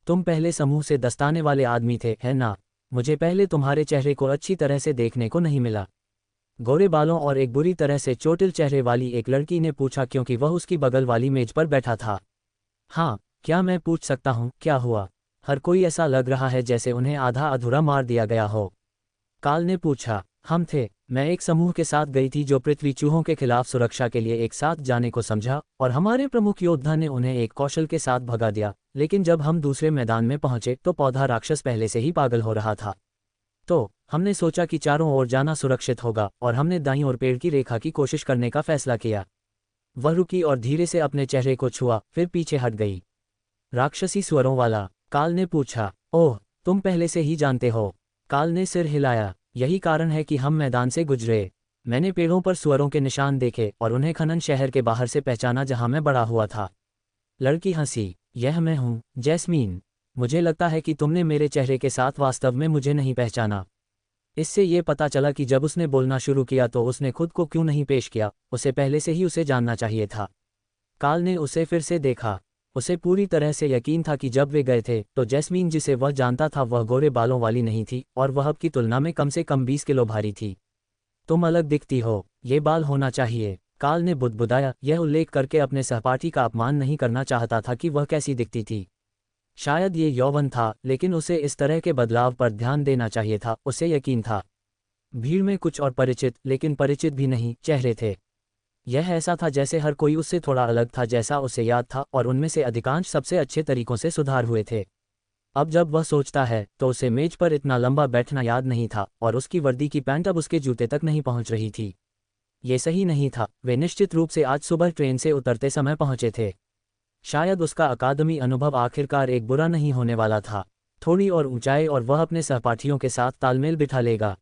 तुम पहले समूह से दस्ताने वाले आदमी थे, है ना? मुझे पहले तुम्हारे चेहरे को अच्छी तरह से देखने को नहीं मिला। गोरे बालों और एक बुरी तरह से चोटिल चेहरे वाली एक लड़की ने पूछा, क्योंकि वह उसकी बगल वाली मेज पर बैठा था। हाँ, क्या मैं पूछ सकता हूँ क्या हुआ? हर कोई ऐसा लग रहा है जैसे उन्हें आधा अधूरा मार दिया गया हो। काल ने पूछा। हम थे, मैं एक समूह के साथ गई थी जो पृथ्वी चूहों के खिलाफ सुरक्षा के लिए एक साथ जाने को समझा, और हमारे प्रमुख योद्धा ने उन्हें एक कौशल के साथ भगा दिया। लेकिन जब हम दूसरे मैदान में पहुंचे तो पौधा राक्षस पहले से ही पागल हो रहा था। तो हमने सोचा कि चारों ओर जाना सुरक्षित होगा, और हमने दाईं ओर पेड़ की रेखा की कोशिश करने का फैसला किया। वह रुकी और धीरे से अपने चेहरे को छुआ, फिर पीछे हट गई। राक्षसी स्वरों वाला? काल ने पूछा। ओह, तुम पहले से ही जानते हो। काल ने सिर हिलाया। यही कारण है कि हम मैदान से गुजरे। मैंने पेड़ों पर स्वरों के निशान देखे और उन्हें खनन शहर के बाहर से पहचाना जहां मैं बड़ा हुआ था। लड़की हंसी। यह मैं हूँ, जैस्मीन। मुझे लगता है कि तुमने मेरे चेहरे के साथ वास्तव में मुझे नहीं पहचाना। इससे ये पता चला कि जब उसने बोलना शुरू किया तो उसने खुद को क्यों नहीं पेश किया, उसे पहले से ही उसे जानना चाहिए था। काल ने उसे फिर से देखा। उसे पूरी तरह से यकीन था कि जब वे गए थे तो जैस्मीन जिसे वह जानता था वह गोरे बालों वाली नहीं थी, और वह अब की तुलना में कम से कम 20 किलो भारी थी। तुम अलग दिखती हो, ये बाल होना चाहिए, काल ने बुदबुदाया, यह उल्लेख करके अपने सहपाठी का अपमान नहीं करना चाहता था कि वह कैसी दिखती थी। शायद ये यौवन था, लेकिन उसे इस तरह के बदलाव पर ध्यान देना चाहिए था, उसे यकीन था। भीड़ में कुछ और परिचित, लेकिन परिचित भी नहीं, चेहरे थे। यह ऐसा था जैसे हर कोई उससे थोड़ा अलग था जैसा उसे याद था, और उनमें से अधिकांश सबसे अच्छे तरीकों से सुधार हुए थे। अब जब वह सोचता है तो उसे मेज पर इतना लंबा बैठना याद नहीं था, और उसकी वर्दी की पैंट अब उसके जूते तक नहीं पहुंच रही थी। ये सही नहीं था, वे निश्चित रूप से आज सुबह ट्रेन से उतरते समय पहुंचे थे। शायद उसका अकादमी अनुभव आखिरकार एक बुरा नहीं होने वाला था। थोड़ी और ऊंचाई और वह अपने सहपाठियों के साथ तालमेल बिठा लेगा।